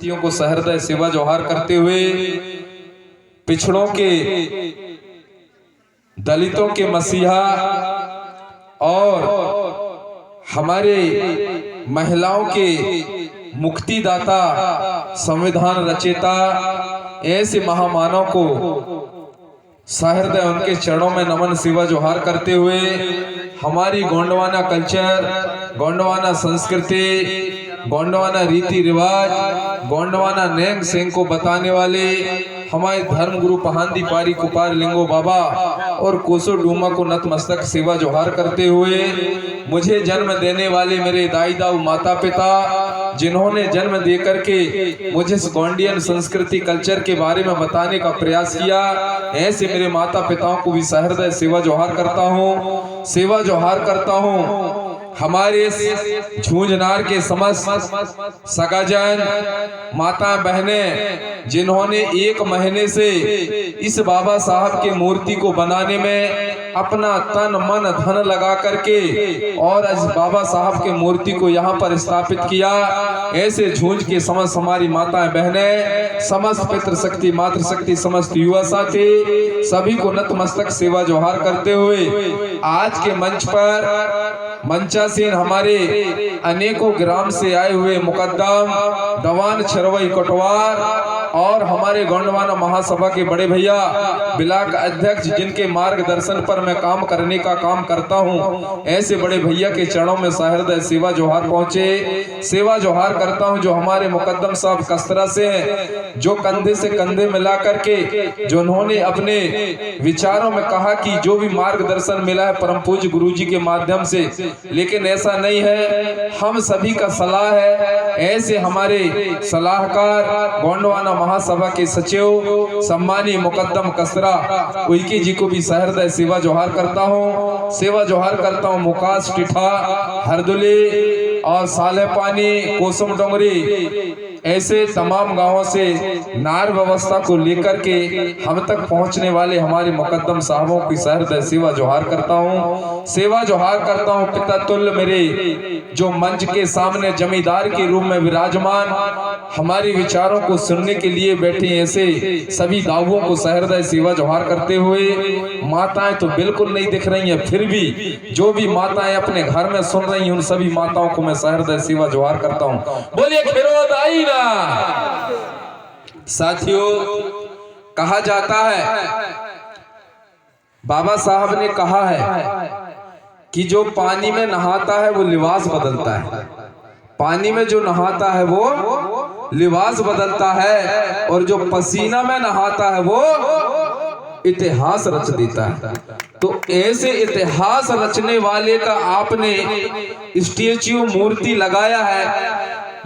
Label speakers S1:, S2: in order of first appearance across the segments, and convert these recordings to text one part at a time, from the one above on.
S1: व्यक्तियों को सहृदय सेवा जोहार करते हुए पिछड़ों के, दलितों के मसीहा और हमारे महिलाओं के मुक्तिदाता, संविधान रचेता ऐसे महामानव को सहृदय उनके चरणों में नमन सेवा जोहार करते हुए हमारी गोंडवाना कल्चर, गोंडवाना संस्कृति, गोंडवाना रीति रिवाज, गोंडवाना नेंग सेंग को बताने वाले हमारे धर्म गुरु पहांदी पारी कुपार लिंगो बाबा और कोसो डूमा को नतमस्तक सेवा जोहार करते हुए मुझे जन्म देने वाले मेरे दाई दाऊ माता पिता, जिन्होंने जन्म दे करके मुझे इस गोंडियन संस्कृति कल्चर के बारे में बताने का प्रयास किया, ऐसे मेरे माता पिताओं को भी सहृदय सेवा जोहार करता हूँ, सेवा जोहार करता हूँ। हमारे झूंझनार के समस्त सगाजन, माता बहने, जिन्होंने 1 महीने से इस बाबा साहब की मूर्ति को बनाने में अपना तन मन धन लगा करके और इस बाबा साहब की मूर्ति को यहाँ पर स्थापित किया, ऐसे झूंझ के समस्त हमारी माताएं बहनें, समस्त पितृशक्ति मातृशक्ति समस्त युवा साथी सभी को नतमस्तक सेवा जोहार करते हुए आज के मंच पर मंचासीन हमारे अनेकों ग्राम से आए हुए मुकद्दम दवान छरवई कटवार और हमारे गोंडवाना महासभा के बड़े भैया ब्लॉक अध्यक्ष, जिनके मार्गदर्शन पर मैं काम करने का काम करता हूं, ऐसे बड़े भैया के चरणों में सहृदय सेवा जोहार पहुंचे। सेवा जोहार करता हूं जो हमारे मुकद्दम साहब कस्तरा से हैं, जो कंधे से कंधे मिला करके जो उन्होंने अपने विचारों में कहा कि जो भी मार्गदर्शन मिला है परम पूज्य गुरु जी के माध्यम से, लेकिन ऐसा नहीं है, हम सभी का सलाह है। ऐसे हमारे सलाहकार गोंडवाना महासभा के सचिव सम्मानीय मुकद्दम कस्तरा उइके जी को भी सहृदय सेवा जोहार करता हूँ। सेवा जोहार करता हूँ मुकास टिठा, हरदुली और साले पानी, कोसम डोंगरी, ऐसे तमाम गांवों से नार व्यवस्था को लेकर के हम तक पहुंचने वाले हमारे मुकद्दम साहबों की सहृदय सेवा जोहार करता हूं। सेवा जोहार करता हूं पिता तुल्य मेरे जो मंच के सामने जमींदार के रूप में विराजमान हमारे विचारों को सुनने के लिए बैठे ऐसे सभी दावों को सहृदय सेवा जोहार करते हुए माताएं तो बिल्कुल नहीं दिख रही हैं, फिर भी जो भी माताएं अपने घर में सुन रही हैं उन सभी माताओं को मैं सहृदय सेवा जोहार करता हूं। बोलिए खिरोद आई ना। साथियों, कहा जाता है, बाबा साहब ने कहा है कि जो पानी में नहाता है वो लिबास बदलता है, पानी में जो नहाता है वो लिबास बदलता है और जो पसीना में नहाता है वो इतिहास रच देता है। तो ऐसे इतिहास रचने वाले का आपने स्टेच्यू मूर्ति लगाया है,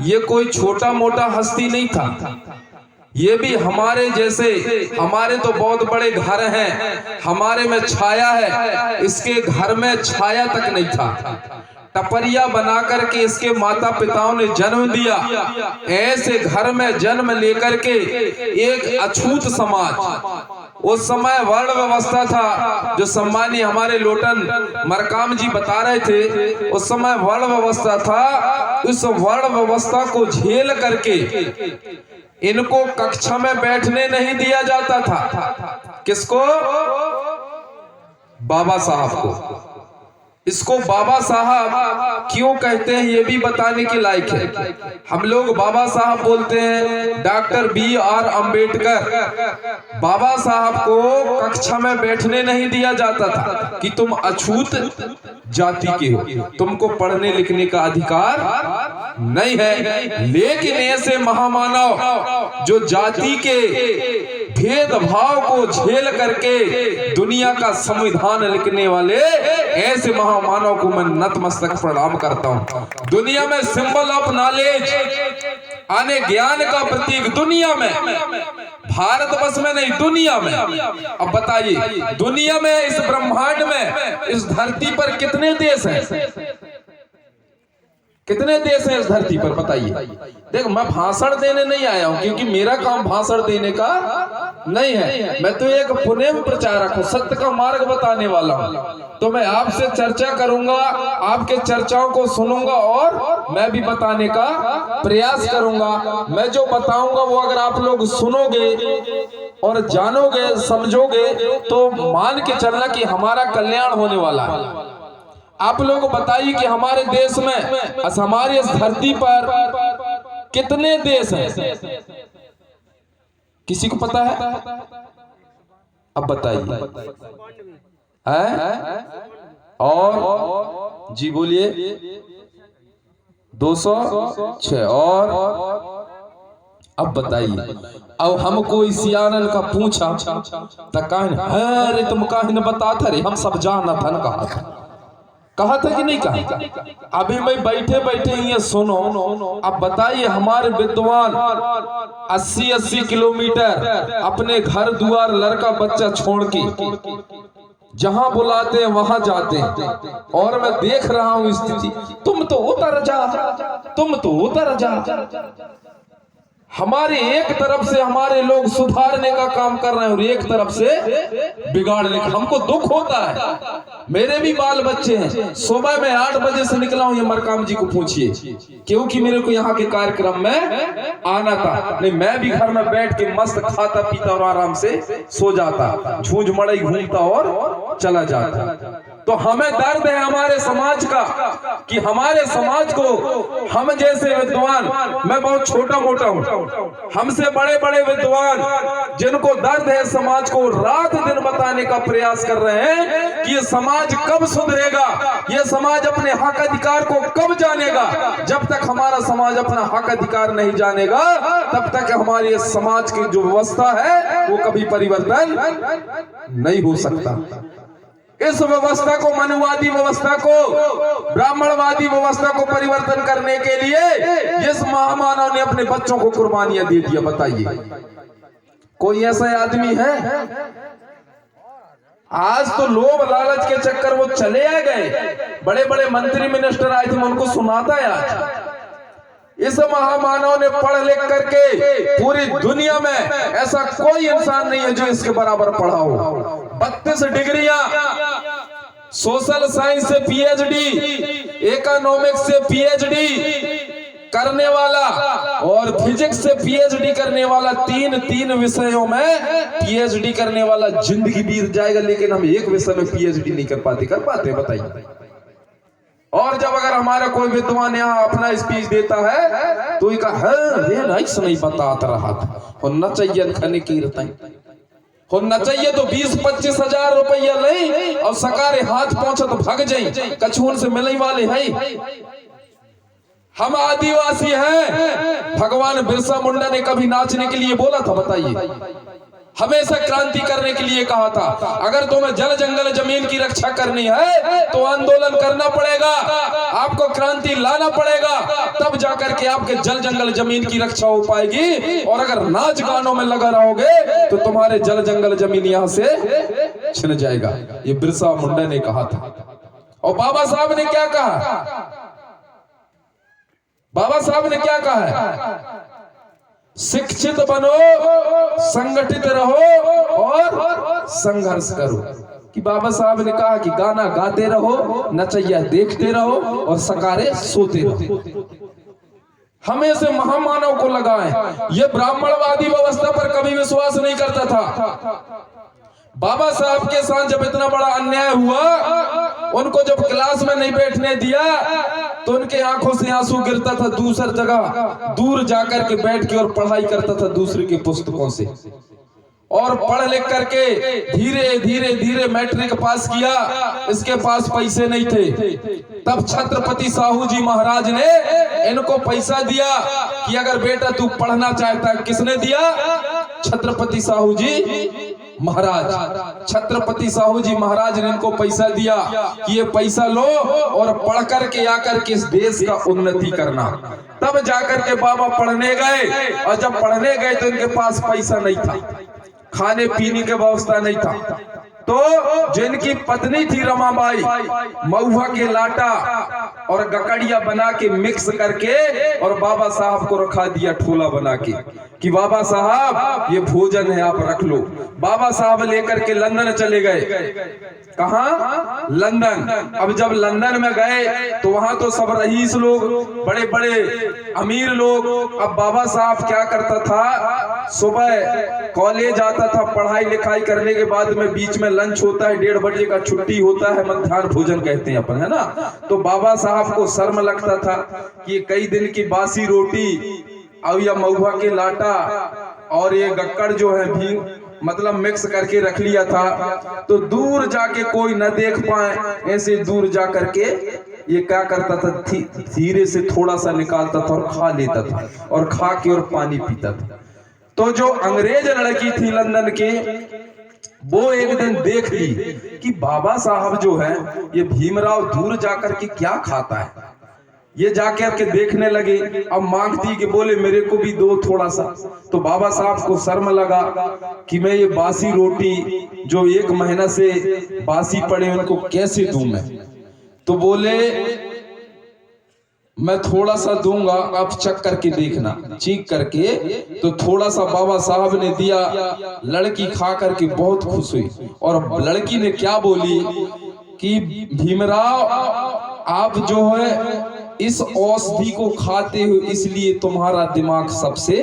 S1: ये कोई छोटा मोटा हस्ती नहीं था, ये भी हमारे जैसे, हमारे तो बहुत बड़े घर हैं, हमारे में छाया है, इसके घर में छाया तक नहीं था, टपरिया बना करके इसके माता पिताओं ने जन्म दिया। ऐसे घर में जन्म लेकर के एक अछूत समाज, उस समय वर्ण व्यवस्था था जो सम्मानीय हमारे लोटन मरकाम जी बता रहे थे, उस समय वर्ण व्यवस्था था। उस वर्ण व्यवस्था को झेल करके इनको कक्षा में बैठने नहीं दिया जाता था। किसको? बाबा साहब को। इसको बाबा साहब क्यों कहते हैं ये भी बताने के लायक है। हम लोग बाबा साहब बोलते हैं, डॉक्टर B.R. अम्बेडकर, बाबा साहब को कक्षा में बैठने नहीं दिया जाता था कि तुम अछूत जाति के हो, तुमको पढ़ने लिखने का अधिकार नहीं है। लेकिन ऐसे महामानव जो जाति के भेदभाव को झेल करके दुनिया का संविधान लिखने वाले, ऐसे महामानव को मैं नतमस्तक प्रणाम करता हूं। दुनिया में सिंबल ऑफ नॉलेज, आने ज्ञान का प्रतीक दुनिया में, भारतवर्ष में नहीं दुनिया में। अब बताइए, दुनिया में, इस ब्रह्मांड में, इस धरती पर कितने देश हैं? कितने देश हैं इस धरती पर? बताइए। देख, मैं भाषण देने नहीं आया हूं, क्योंकि मेरा काम भाषण देने का नहीं है। मैं तो एक पुनेम प्रचारक हूँ, सत्य का मार्ग बताने वाला हूँ। तो मैं आपसे चर्चा करूंगा, आपके चर्चाओं को सुनूंगा और मैं भी बताने का प्रयास करूंगा। मैं जो बताऊंगा वो अगर आप लोग सुनोगे और जानोगे, समझोगे, तो मान के चलना कि हमारा कल्याण होने वाला है। आप लोग बताइए कि हमारे देश में, हमारी इस धरती पर कितने देश हैं? किसी को पता है? अब बताइए। है? और जी बोलिए। 206। और अब बताइए। अब हमको इस सियानल का पूछा तो अरे तुम काहे न बताता रे, हम सब जाना था न। कहा था कि नहीं कहा? अभी मैं बैठे बैठे ये सुनो। अब बताइए, हमारे विद्वान 80-80 किलोमीटर अपने घर द्वार लड़का बच्चा छोड़ के जहां बुलाते हैं वहां जाते हैं, और मैं देख रहा हूं स्थिति। तुम तो उतर जा, तुम तो उतर जा। हमारे एक तरफ से हमारे लोग सुधारने का काम कर रहे हैं और एक तरफ से बिगाड़ने का। हमको दुख होता है। मेरे भी बाल बच्चे हैं। सुबह में 8 बजे से निकला हूं, ये मरकाम जी को पूछिए, क्योंकि मेरे को यहाँ के कार्यक्रम में आना था। नहीं, मैं भी घर में बैठ के मस्त खाता पीता और आराम से सो जाता, झूझ मड़ई घूमता और चला जाता। तो हमें दर्द है हमारे समाज का कि हमारे समाज को हम जैसे विद्वान, मैं बहुत छोटा मोटा हूं, हमसे बड़े बड़े विद्वान जिनको दर्द है समाज को, रात दिन बताने का प्रयास कर रहे हैं कि ये समाज कब सुधरेगा, ये समाज अपने हक अधिकार को कब जानेगा। जब तक हमारा समाज अपना हक अधिकार नहीं जानेगा, तब तक हमारी समाज की जो व्यवस्था है वो कभी परिवर्तन नहीं हो सकता। इस व्यवस्था को, मनुवादी व्यवस्था को, ब्राह्मणवादी व्यवस्था को परिवर्तन करने के लिए इस महामानव ने अपने बच्चों को कुर्बानियां दे दिया। बताइए, कोई ऐसा आदमी है? आज तो लोभ लालच के चक्कर वो चले आ गए। बड़े बड़े मंत्री मिनिस्टर आए थे, मैं उनको सुनाता है आज। इस महामानव ने पढ़ लिख करके पूरी दुनिया में ऐसा कोई इंसान नहीं है जो इसके बराबर पढ़ा हो। 32 डिग्रियां, सोशल साइंस से पीएचडी, इकोनॉमिक्स से पीएचडी करने वाला और फिजिक्स से पीएचडी करने वाला, तीन विषयों में पीएचडी करने वाला जिंदगी बीत जाएगा, लेकिन हम एक विषय में पीएचडी नहीं कर पाते बताइए। और जब अगर हमारा कोई विद्वान यहाँ अपना स्पीच देता है तो नहीं बताता रहा था, होना चाहिए खाने की होना चाहिए तो 20-25 हजार रुपया ले और सकारे हाथ पहुंचा तो भाग जाए, कछुअन से मिलने वाले हैं। हम आदिवासी हैं। भगवान बिरसा मुंडा ने कभी नाचने के लिए बोला था? बताइए। हमेशा क्रांति करने के लिए कहा था। अगर तुम्हें जल जंगल जमीन की रक्षा करनी है तो आंदोलन करना पड़ेगा, आपको क्रांति लाना पड़ेगा, तब जाकर के आपके जल जंगल जमीन की रक्षा हो पाएगी। और अगर नाच गानों में लगा रहोगे तो तुम्हारे जल जंगल जमीन यहां से छिन जाएगा। ये बिरसा मुंडा ने कहा था। और बाबा साहब ने क्या कहा? बाबा साहब ने क्या कहा है? शिक्षित बनो, संगठित रहो और संघर्ष करो। कि बाबा साहब ने कहा कि गाना गाते रहो, नचैया देखते रहो और सकारे सोते रहो। हमें से महामानव को लगाएं। ये ब्राह्मणवादी व्यवस्था पर कभी विश्वास नहीं करता था। बाबा साहब के साथ जब इतना बड़ा अन्याय हुआ, उनको जब क्लास में नहीं बैठने दिया तो उनके आंखों से आंसू गिरता था। दूसरी जगह दूर जाकर के बैठ के और पढ़ाई करता था दूसरे की पुस्तकों से, और पढ़ लिख करके धीरे धीरे धीरे मैट्रिक पास किया। इसके पास पैसे नहीं थे। तब छत्रपति साहू जी महाराज ने इनको पैसा दिया कि अगर बेटा तू पढ़ना चाहता है। किसने दिया? छत्रपति साहू जी महाराज। छत्रपति साहू जी महाराज ने इनको पैसा दिया कि ये पैसा लो और पढ़ करके आकर के इस देश का उन्नति करना। तब जाकर के बाबा पढ़ने गए, और जब पढ़ने गए तो इनके पास पैसा नहीं था, खाने पीने की व्यवस्था नहीं था। तो जिनकी पत्नी थी रमाबाई, महुआ के लाटा और गकड़िया बना के मिक्स करके और बाबा साहब को रखा दिया ठोला बना के कि बाबा साहब ये भोजन है, आप रख लो। बाबा साहब लेकर के लंदन चले गए। कहाँ? लंदन। अब जब लंदन में गए तो वहां तो सब रईस लोग, बड़े बड़े अमीर लोग। अब बाबा साहब क्या करता था, सुबह कॉलेज आता था, पढ़ाई लिखाई करने के बाद में बीच में लंच होता है, 1:30 बजे का छुट्टी होता है, मध्याह्न भोजन कहते हैं अपन, है ना। तो बाबा साहब को शर्म लगता था कि कई दिन की बासी रोटी और या महुआ के लाटा और ये गक्कड़ जो है भी मतलब मिक्स करके रख लिया था, तो दूर जाके कोई न देख पाए, ऐसे दूर जा करके ये क्या करता था, धीरे से थोड़ा सा निकालता था और खा लेता था, और खा के और पानी पीता था। तो जो अंग्रेज लड़की थी लंदन की, वो एक दिन देख ली कि बाबा साहब जो है ये भीमराव दूर जाकर के क्या खाता है। ये जाकर के देखने लगे। अब मांगती कि बोले मेरे को भी दो थोड़ा सा। तो बाबा साहब को शर्म लगा कि मैं ये बासी रोटी जो 1 महीना से बासी पड़े उनको कैसे दूं मैं। तो बोले मैं थोड़ा सा दूंगा, आप चख करके देखना। चीख करके तो थोड़ा सा बाबा साहब ने दिया। लड़की खा करके बहुत खुश हुई, और लड़की ने क्या बोली कि भीमराव आप जो है इस औषधि को खाते हो इसलिए तुम्हारा दिमाग सबसे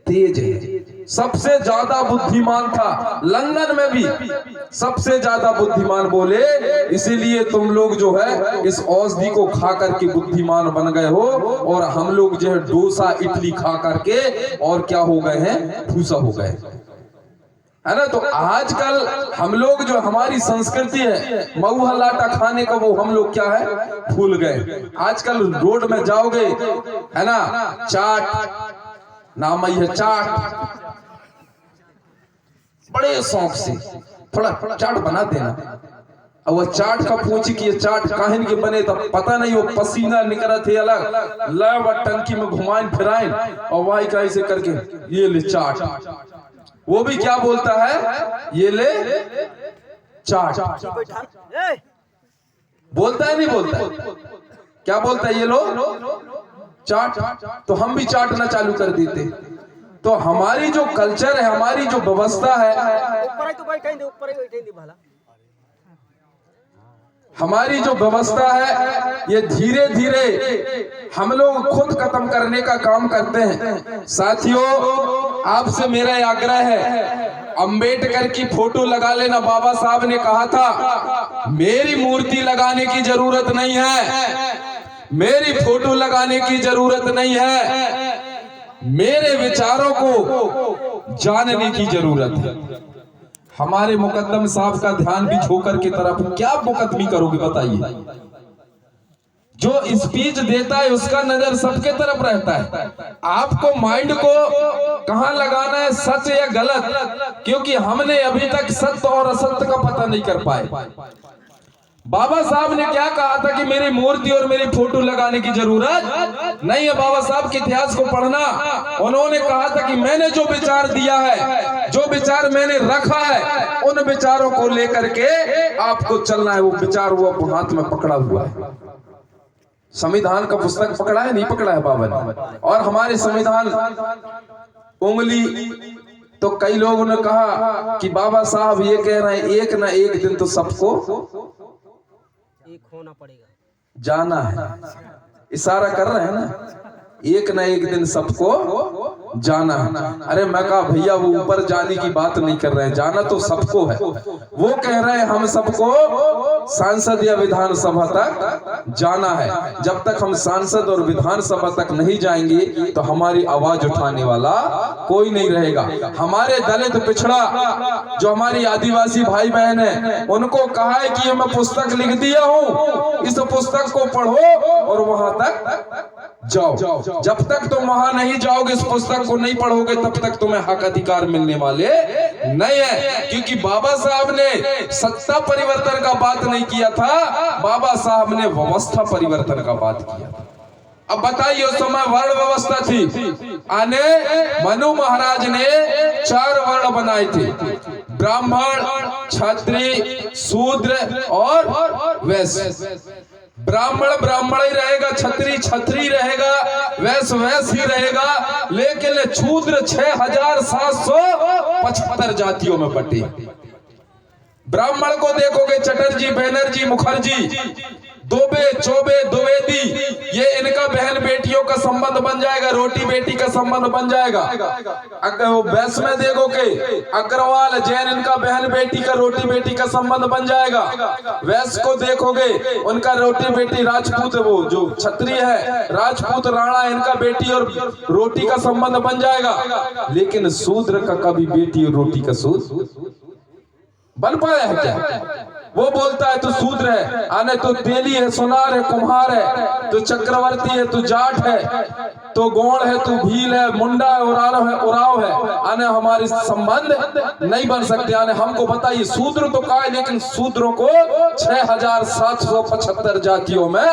S1: तेज है। सबसे ज्यादा बुद्धिमान था लंदन में भी, सबसे ज्यादा बुद्धिमान बोले, इसीलिए तुम लोग जो है इस औषधि को खा करके बुद्धिमान बन गए हो, और हम लोग जो है डोसा इडली खा करके और क्या हो गए हैं, भूसा हो गए, है ना। तो आजकल हम लोग जो हमारी संस्कृति है महुआ लाटा खाने का, वो हम लोग क्या है, भूल गए। आजकल रोड में जाओगे, है ना, चाट नाम है, चाट बड़े शौक से थोड़ा चाट बना देना, और वो चाट का पूछी कि ये चाट काहिन के बने, तो पता नहीं वो पसीना निकला थे अलग लव टंकी में घुमाइन फिराइन, और वही का ऐसे करके ये ले चाट। वो भी क्या बोलता है, ये ले चाट। बोलता है नहीं बोलता है, क्या बोलता है, ये लो चाट। तो हम भी चाटना चालू कर देते। तो हमारी जो कल्चर है, हमारी जो व्यवस्था है, हमारी जो व्यवस्था है, ये धीरे धीरे हम लोग खुद खत्म करने का काम करते हैं। साथियों, आपसे मेरा आग्रह है, अंबेडकर की फोटो लगा लेना। बाबा साहब ने कहा था मेरी मूर्ति लगाने की जरूरत नहीं है, मेरी फोटो लगाने की जरूरत नहीं है, मेरे विचारों को जानने की जरूरत है। हमारे मुकद्दम साहब का ध्यान भी छोकर की तरफ क्या मुकदमी करोगे बताइए। जो स्पीच देता है उसका नजर सबके तरफ रहता है। आपको माइंड को कहां लगाना है, सच या गलत, क्योंकि हमने अभी तक सत्य और असत्य का पता नहीं कर पाए। बाबा साहब ने क्या कहा था कि मेरी मूर्ति और मेरी फोटो लगाने की जरूरत नहीं है। बाबा साहब के इतिहास को पढ़ना, उन्होंने कहा था कि मैंने जो विचार दिया है, जो विचार मैंने रखा है, उन विचारों को लेकर के आपको चलना है। वो विचार वो हाथ में पकड़ा हुआ है। संविधान का पुस्तक पकड़ा है, नहीं पकड़ा है बाबा ने। और हमारे संविधान उंगली, तो कई लोगों ने कहा कि बाबा साहब ये कह रहे हैं एक ना एक दिन तो सबको एक होना पड़ेगा, जाना है। इशारा कर रहे हैं ना, एक ना एक दिन सबको जाना है। अरे मैं कहा भैया वो ऊपर जाने की बात नहीं कर रहे हैं, जाना तो सबको है। वो कह रहे हैं हम सबको सांसद या विधानसभा तक जाना है। जब तक हम सांसद और विधानसभा तक नहीं जाएंगे तो हमारी आवाज उठाने वाला कोई नहीं रहेगा। हमारे दलित पिछड़ा जो हमारी आदिवासी भाई बहन है, उनको कहा है कि मैं पुस्तक लिख दिया हूँ, इस पुस्तक को पढ़ो और वहां तक जाओ। जब तक तुम वहां नहीं जाओगे, इस पुस्तक को नहीं पढ़ोगे, तब तक तुम्हें हक अधिकार मिलने वाले नहीं है। क्योंकि बाबा साहब ने सत्ता परिवर्तन का बात नहीं किया था, बाबा साहब ने व्यवस्था परिवर्तन का बात किया था। अब बताइए, उस समय वर्ण व्यवस्था थी। आने मनु महाराज ने 4 वर्ण बनाए थे, ब्राह्मण, क्षत्रिय, शूद्र और वैश्य। ब्राह्मण ब्राह्मण ही रहेगा, छत्री छत्री रहेगा, वैश्य वैश्य ही रहेगा, लेकिन शूद्र 6775 जातियों में बटे। ब्राह्मण को देखोगे चटर्जी, बैनर्जी, मुखर्जी, दोबे, चौबे, द्विवेदी, ये इनका बहन बेटियों का संबंध बन जाएगा, रोटी बेटी का संबंध बन जाएगा। अगर वो वैश्य में देखोगे अग्रवाल, जैन, इनका बहन बेटी का रोटी बेटी का संबंध बन जाएगा। वैश्य को देखोगे उनका रोटी बेटी, राजपूत वो जो क्षत्रिय है, राजपूत राणा, इनका बेटी और रोटी का संबंध बन जाएगा। लेकिन शूद्र का कभी बेटी और रोटी का सूद बन पाया है क्या? वो बोलता है तू शूद्र है, आने तू तेली है, सुनार है, कुम्हार है, तू चक्रवर्ती है, तू जाट है, तो गौड़ है, तू भील है, मुंडा है, उराव है, आने हमारे संबंध नहीं बन सकते। आने हमको बताइए शूद्र तो कहा है, लेकिन शूद्रों को 6775 जातियों में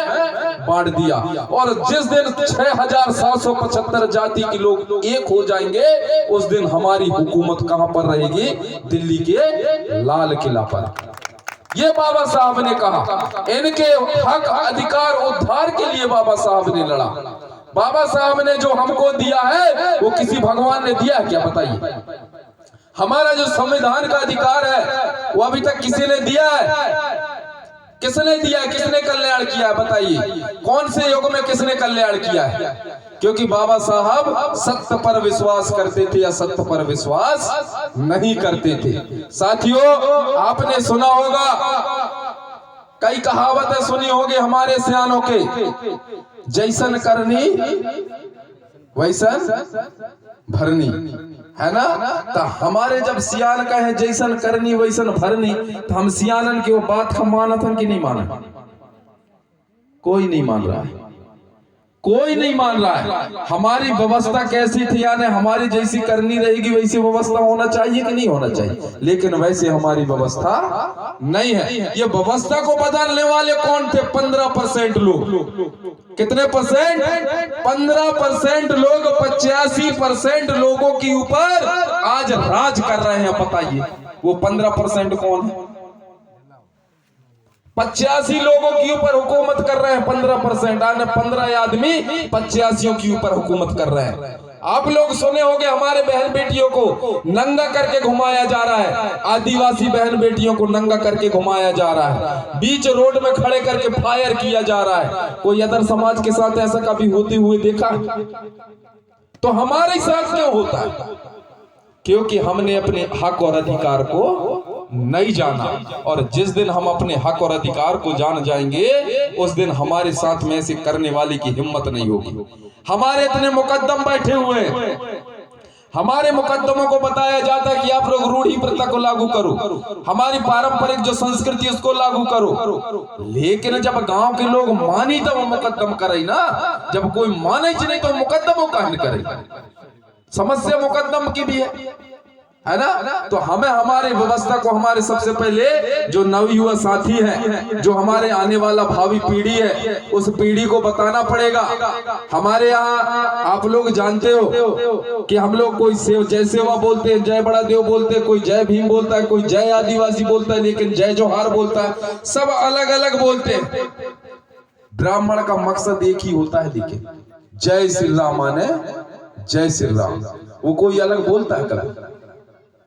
S1: बांट दिया। और जिस दिन 6775 जाति के लोग एक हो जाएंगे, उस दिन हमारी हुकूमत कहां पर रहेगी? दिल्ली के लाल किला पर। ये बाबा साहब ने कहा, इनके हक अधिकार उद्धार के लिए बाबा साहब ने लड़ा। बाबा साहब ने जो हमको दिया है वो किसी भगवान ने दिया है क्या? बताइए। हमारा जो संविधान का अधिकार है वो अभी तक किसी ने दिया है? किसने दिया है? किसने कल्याण किया है? बताइए, कौन से युग में किसने कल्याण किया है? क्योंकि बाबा साहब सत्य पर विश्वास करते थे या सत्य पर विश्वास नहीं करते थे। साथियों, आपने सुना होगा, कई कहावतें सुनी होगी हमारे सियानों के, जैसन करनी वैसन भरनी, है ना? तो हमारे जब सियान का है जैसन करनी वैसन भरनी, तो हम सियानन की वो बात हम मानत हन कि नहीं माना? कोई नहीं मान रहा है, कोई नहीं मान रहा है। हमारी व्यवस्था कैसी थी, यानी हमारी जैसी करनी रहेगी वैसी व्यवस्था होना चाहिए कि नहीं होना चाहिए? लेकिन वैसे हमारी व्यवस्था नहीं है। ये व्यवस्था को बदलने वाले कौन थे? 15% लोग। कितने परसेंट? 15% लोग 85% लोगों के ऊपर आज राज कर रहे हैं। बताइए वो 15% कौन है? 85 लोगों के ऊपर हुकूमत कर रहे हैं 15%। आने 15 आदमी 85 के ऊपर हुकूमत कर रहे हैं। आप लोग सुने होंगे हमारे बहन बेटियों को नंगा करके घुमाया जा रहा है, आदिवासी बहन बेटियों को नंगा करके घुमाया जा रहा है, बीच रोड में खड़े करके फायर किया जा रहा है। कोई अदर समाज के साथ ऐसा कभी होते हुए देखा? तो हमारे साथ क्यों होता है? क्योंकि हमने अपने हक और अधिकार को नहीं जाना। और जिस दिन हम अपने हक और अधिकार को जान जाएंगे, उस दिन हमारे साथ में ऐसे करने वाले की हिम्मत नहीं होगी। हमारे इतने मुकद्दम बैठे हुए, हमारे मुकद्दमों को बताया जाता है कि आप लोग रूढ़ी प्रथा को लागू करो, हमारी पारंपरिक जो संस्कृति उसको लागू करो। लेकिन जब गांव के लोग मानी तो वो मुकद्दम करे ना, जब कोई माने नहीं तो मुकद्दमों का करे। समस्या मुकद्दम की भी है ना? तो हमें हमारी व्यवस्था को, हमारे सबसे पहले जो नवयुवा साथी हैं, जो हमारे आने वाला भावी पीढ़ी है, उस पीढ़ी को बताना पड़ेगा। हमारे यहाँ आप लोग जानते हो कि हम लोग कोई जय सेवा बोलते हैं, जय बड़ा देव बोलते हैं, कोई जय भीम बोलता है, कोई जय आदिवासी बोलता है, लेकिन जय जोहार बोलता है, सब अलग अलग बोलते हैं। ब्राह्मण का मकसद एक ही होता है, देखिए, जय श्री राम माने जय श्री राम। वो कोई अलग बोलता है?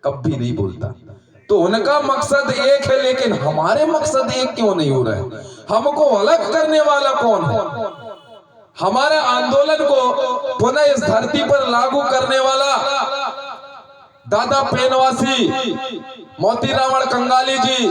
S1: कभी नहीं बोलता। तो उनका मकसद एक है, लेकिन हमारे मकसद एक क्यों नहीं हो रहा है? हमको अलग करने वाला कौन है? हमारे आंदोलन को पुनः इस धरती पर लागू करने वाला दादा पेनवासी मोतीराम कंगाली जी,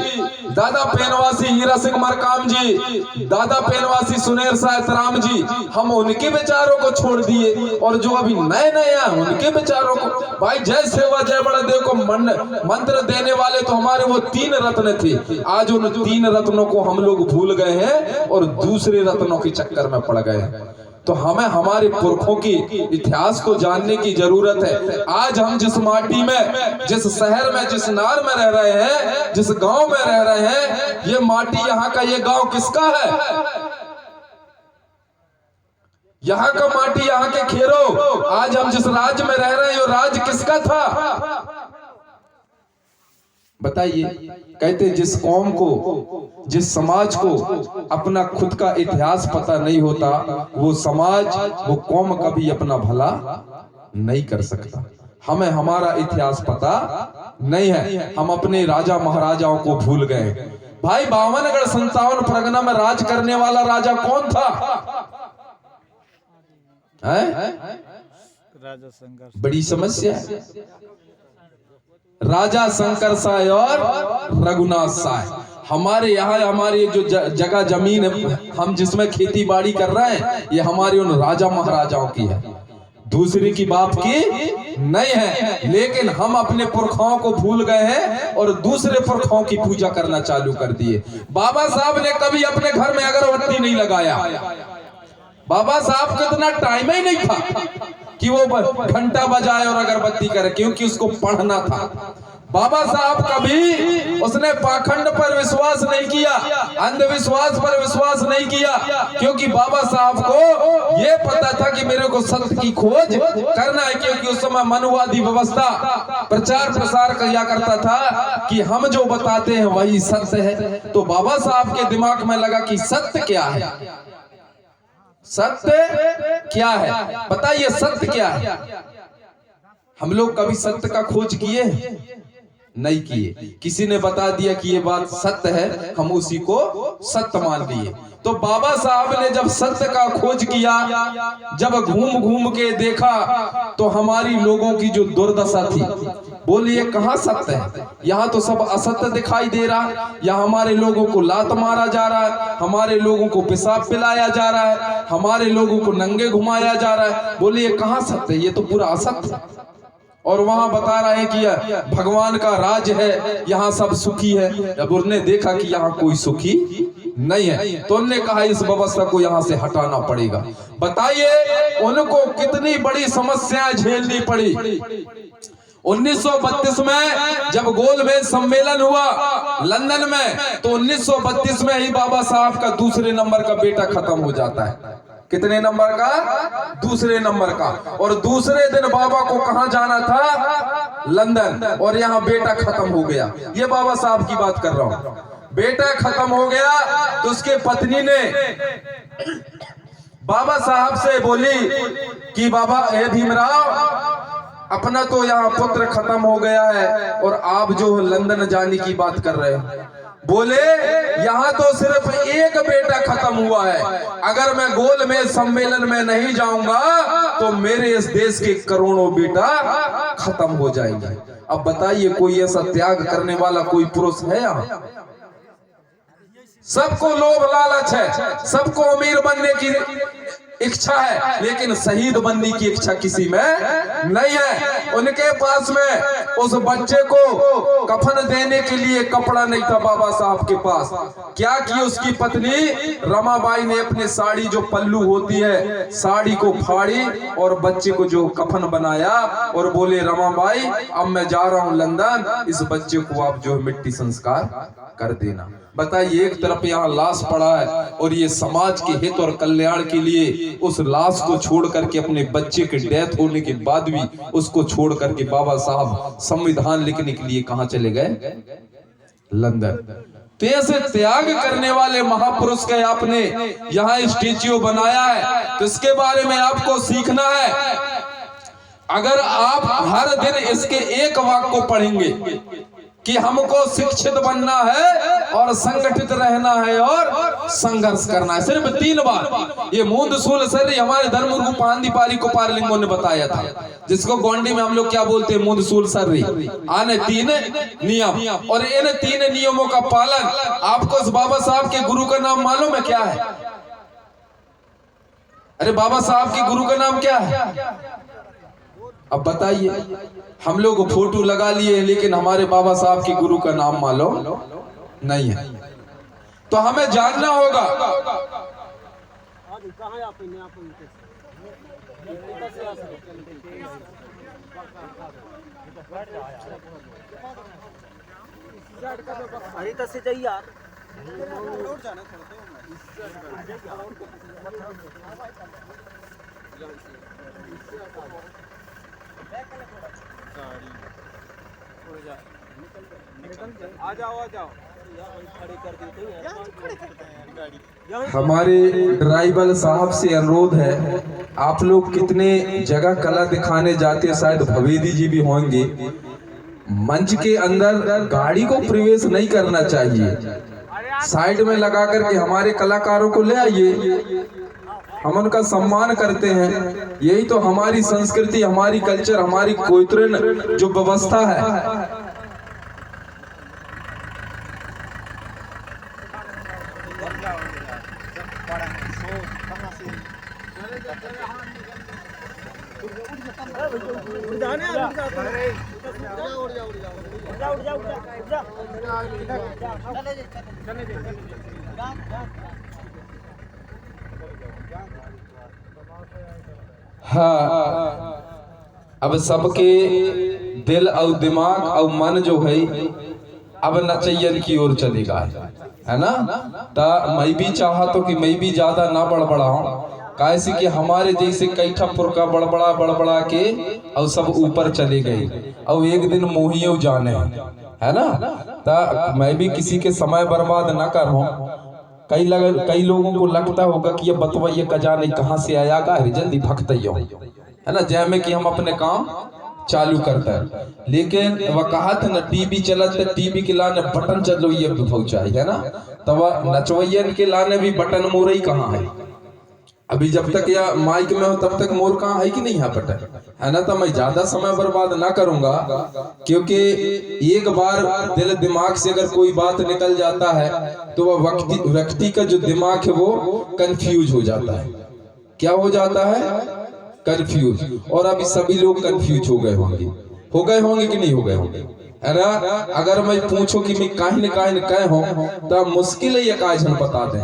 S1: दादा पेनवासी हीरा सिंह मरकाम जी, दादा पेनवासी सुनेर सायतराम जी, हम उनके विचारों को छोड़ दिए और जो अभी नए नए हैं उनके विचारों को, भाई जय सेवा जय बड़ा देव को मंत्र देने वाले तो हमारे वो 3 रत्न थे। आज उन 3 रत्नों को हम लोग भूल गए हैं और दूसरे रत्नों के चक्कर में पड़ गए हैं। तो हमें हमारे पुरखों की इतिहास को जानने की जरूरत है। आज हम जिस माटी में, जिस शहर में, जिस नार में रह रहे हैं, जिस गांव में रह रहे हैं, ये माटी, यहाँ का ये गांव किसका है? यहाँ का माटी, यहाँ के खेरों, आज हम जिस राज्य में रह रहे हैं वो राज्य किसका था? बताइए, कहते जिस कौम को, जिस समाज को अपना खुद का इतिहास पता नहीं होता, वो समाज, वो कौम कभी अपना भला नहीं कर सकता। हमें हमारा इतिहास पता नहीं है, हम अपने राजा महाराजाओं को भूल गए। भाई 52गढ़ 57 परगना में राज करने वाला राजा कौन था?
S2: राजा शंकर।
S1: बड़ी समस्या है। राजा शंकर साय और रघुनाथ साय। हमारे यहाँ हमारी जो जगह जमीन है, हम जिसमें खेती बाड़ी कर रहे हैं, ये हमारे उन राजा महाराजाओं की है, दूसरे की बाप की नहीं है। लेकिन हम अपने पुरखाओं को भूल गए हैं और दूसरे पुरखाओं की पूजा करना चालू कर दिए। बाबा साहब ने कभी अपने घर में अगरबत्ती नहीं लगाया। बाबा साहब को इतना टाइम ही नहीं था कि वो घंटा बजाए और अगरबत्ती करे, क्योंकि उसको पढ़ना था। बाबा साहब कभी उसने पाखंड पर विश्वास नहीं किया, अंधविश्वास पर विश्वास नहीं किया, क्योंकि बाबा साहब को ये पता था कि मेरे को सत्य की खोज करना है। क्योंकि उस समय मनुवादी व्यवस्था प्रचार प्रसार किया करता था कि हम जो बताते हैं वही सत्य है। तो बाबा साहब के दिमाग में लगा कि सत्य क्या है, सत्य क्या है, बताइए सत्य क्या है। हम लोग कभी सत्य का खोज किए नहीं किए। किसी ने बता दिया कि ये बात सत्य है, हम उसी को सत्य मान लिए। तो बाबा साहब ने जब सत्य का खोज किया, जब घूम घूम के देखा, तो हमारी लोगों की जो दुर्दशा थी, बोलिए कहाँ सत्य है? यहाँ तो सब असत्य दिखाई दे रहा। यहाँ हमारे लोगों को लात मारा जा रहा है, हमारे लोगों को पेशाब पिलाया जा रहा है, हमारे लोगों को नंगे घुमाया जा रहा है। बोलिए कहाँ सत्य? ये तो पूरा असत्य। और वहां बता रहे हैं कि भगवान का राज है, यहाँ सब सुखी है। जब उन्होंने देखा कि यहाँ कोई सुखी नहीं है, तो उन्होंने कहा इस व्यवस्था को यहाँ से हटाना पड़ेगा। बताइए उनको कितनी बड़ी समस्याएं झेलनी पड़ी। 1932 में जब गोलमेज सम्मेलन हुआ लंदन में, तो 1932 में ही बाबा साहब का दूसरे नंबर का बेटा खत्म हो जाता है। कितने नंबर का? दूसरे नंबर का। और दूसरे दिन बाबा को कहां जाना था? लंदन। और यहाँ बेटा खत्म हो गया। ये बाबा साहब की बात कर रहा हूं। बेटा खत्म हो गया तो उसके पत्नी ने बाबा साहब से बोली कि बाबा हे भीमराव, अपना तो यहाँ पुत्र खत्म हो गया है और आप जो लंदन जाने की बात कर रहे हैं। बोले यहाँ तो सिर्फ एक बेटा खत्म हुआ है, अगर मैं गोलमेज सम्मेलन में नहीं जाऊंगा तो मेरे इस देश के करोड़ों बेटा खत्म हो जाएंगे। अब बताइए कोई ऐसा त्याग करने वाला कोई पुरुष है यहाँ? सबको लोभ लालच है, सबको अमीर बनने की इच्छा है, लेकिन शहीद बनने की इच्छा किसी में नहीं है। उनके पास में उस बच्चे को कफन देने के लिए कपड़ा नहीं था बाबा साहब के पास। क्या की उसकी पत्नी रमाबाई ने अपने साड़ी जो पल्लू होती है, साड़ी को फाड़ी और बच्चे को जो कफन बनाया और बोले रमाबाई अब मैं जा रहा हूं लंदन, इस बच्चे को आप जो मिट्टी संस्कार कर देना। बताइए एक तरफ यहाँ लाश पड़ा है और ये समाज के हित और कल्याण के लिए उस लाश को छोड़ करके, अपने बच्चे के डेथ होने के बाद भी उसको छोड़ करके बाबा साहब संविधान लिखने के लिए कहां चले गए? लंदन। तो ऐसे त्याग करने वाले महापुरुष के आपने यहाँ स्टेच्यू बनाया है, तो इसके बारे में आपको सीखना है। अगर आप हर दिन इसके एक वाक्य को पढ़ेंगे कि हमको शिक्षित बनना है और संगठित रहना है और संघर्ष करना है, सिर्फ 3 बार। ये मूंद सूल सर्री हमारे धर्मगुरु पांदी पारी को पारलिंगों ने बताया था, जिसको गोंडी में हम लोग क्या बोलते हैं? मूंद सूल सर्री। आने 3 नियम, और इन 3 नियमों का पालन। आपको उस बाबा साहब के गुरु का नाम मालूम है क्या है? अरे बाबा साहब के गुरु का नाम क्या है? अब बताइए, हम लोग फोटो लगा लिए लेकिन हमारे बाबा साहब के गुरु का नाम मालूम नहीं है। तो हमें जानना होगा।
S2: आ जाओ
S1: हमारे ड्राइवर साहब से अनुरोध है, आप लोग कितने जगह कला दिखाने जाते हैं, शायद भवेदी जी भी होंगे, मंच के अंदर गाड़ी को प्रवेश नहीं करना चाहिए, साइड में लगा करके हमारे कलाकारों को ले आइए, हम उनका सम्मान करते हैं। यही तो हमारी संस्कृति, हमारी कल्चर, हमारी कोयत्रिन जो व्यवस्था है। हाँ, अब सबके दिल और दिमाग और मन जो है अब नचैयन की ओर चलेगा, है ना। ता मैं भी चाहा तो कि मैं भी ज्यादा ना बड़बड़ाऊं, कैसे कि हमारे जैसे कई ठप्पुर का बड़बड़ा के और सब ऊपर चले गए और एक दिन मोहियो जाने, है ना। ता मैं भी किसी के समय बर्बाद ना करूं। कई लोगों को लगता होगा कि ये बतवा ये कजाने कहाँ से आया गा, जल्दी भगत है ना, जैमे कि हम अपने काम चालू करता है। लेकिन वह कहा था ना, टीवी चलत है, टीवी के लाने बटन चलो ये पहुंचाई, है ना। तो वह नचवैयन के लाने भी बटन मोरई कहाँ है, अभी जब तक या माइक में हो तब तक मोर कहाँ है कि नहीं है बटन, है ना। तो मैं ज्यादा समय बर्बाद ना करूंगा, क्योंकि एक बार दिल दिमाग से अगर कोई बात निकल जाता है तो वह व्यक्ति का जो दिमाग है वो कंफ्यूज हो जाता है। क्या हो जाता है? कंफ्यूज। और अभी सभी लोग कंफ्यूज हो गए होंगे कि नहीं हो गए होंगे, है ना। अगर मैं पूछूं कि मैं काहे न कहे हूं तो मुश्किल है ये काजन बता दें।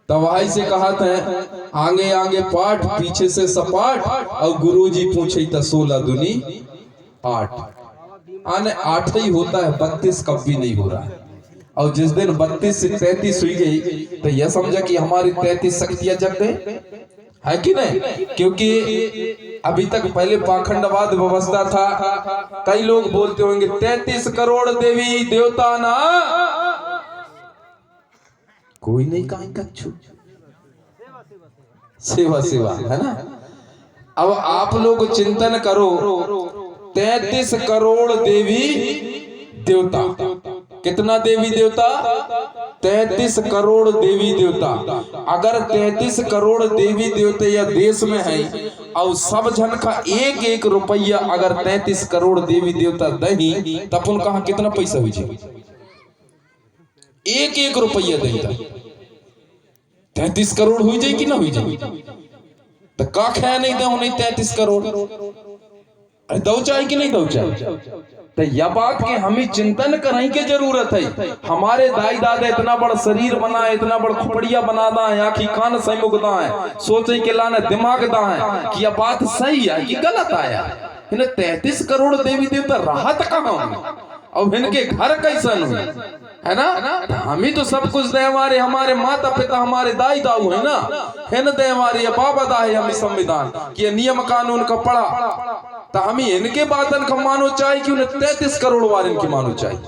S1: तवाई से कहा था, आगे आगे पाठ पीछे से सपाट, और गुरुजी पूछे तो 16 दूनी 8, आने 8 ही होता है, 32 कभी नहीं हो रहा है। और जिस दिन 32 से 33 हुई गई तो यह समझा कि हमारी 33 शक्तियां जग गई, है कि नहीं। क्योंकि अभी तक पहले पाखंडवाद व्यवस्था था। कई लोग बोलते होंगे 33 करोड़ देवी देवता ना, कोई नहीं कहेगा सेवा, है ना। अब आप लोग चिंतन करो, 33 करोड़ देवी देवता, कितना देवी देवता? 33 करोड़ देवी देवता। अगर 33 करोड़ देवी देवता या देश में है और सब जन का 1-1 रुपया अगर 33 करोड़ देवी देवता दही तो अपन कहा कितना पैसा हुई, 1-1 रुपया देता 33 करोड़ हुई जाए कि ना हुई जाए, तो का ख्या नहीं दो नहीं 33 करोड़, अरे दो चाहे कि नहीं दो चाहे। तो यह बात कि हमें चिंतन करने की जरूरत है। हमारे दाई दादा इतना बड़ा शरीर बना है, इतना बड़ा खोपड़िया बना है, आखी कान समुख दा है, सोचे के लाने दिमाग दा है कि यह बात सही है कि गलत आया। इन्हें 33 करोड़ देवी देवता राहत कहाँ होंगे और इनके घर कैसन हुए, है ना। हम ही तो सब कुछ दे, हमारे माता पिता, हमारे दाई दाऊ है ना, है ना, दे हमारे बाबा दा है हमें संविधान कि नियम कानून का पढ़ा, तो हमें इनके बातन का मानो चाहिए कि उन्हें 33 करोड़ वाले इनकी मानो चाहिए।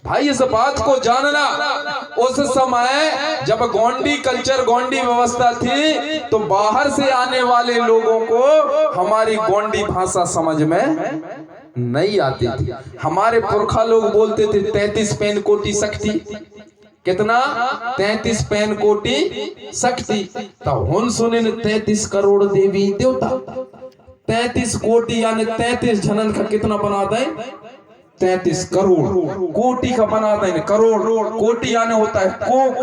S1: भाई इस बात को जानना, उस समय जब गोंडी कल्चर, गोंडी व्यवस्था थी तो बाहर से आने वाले लोगों को हमारी गोंडी भाषा समझ में नहीं आती थी। हमारे पुरखा लोग बोलते थे 33 पेन कोटि शक्ति, कितना? 33 पेन कोटि शक्ति। तो हुन सुने 33 करोड़ देवी देवता, 33 कोटि यानी 33 जनन का कितना बनाता है? 33 करोड़। कोटि का बनाता है करोड़, कोटि यानी होता है कोक,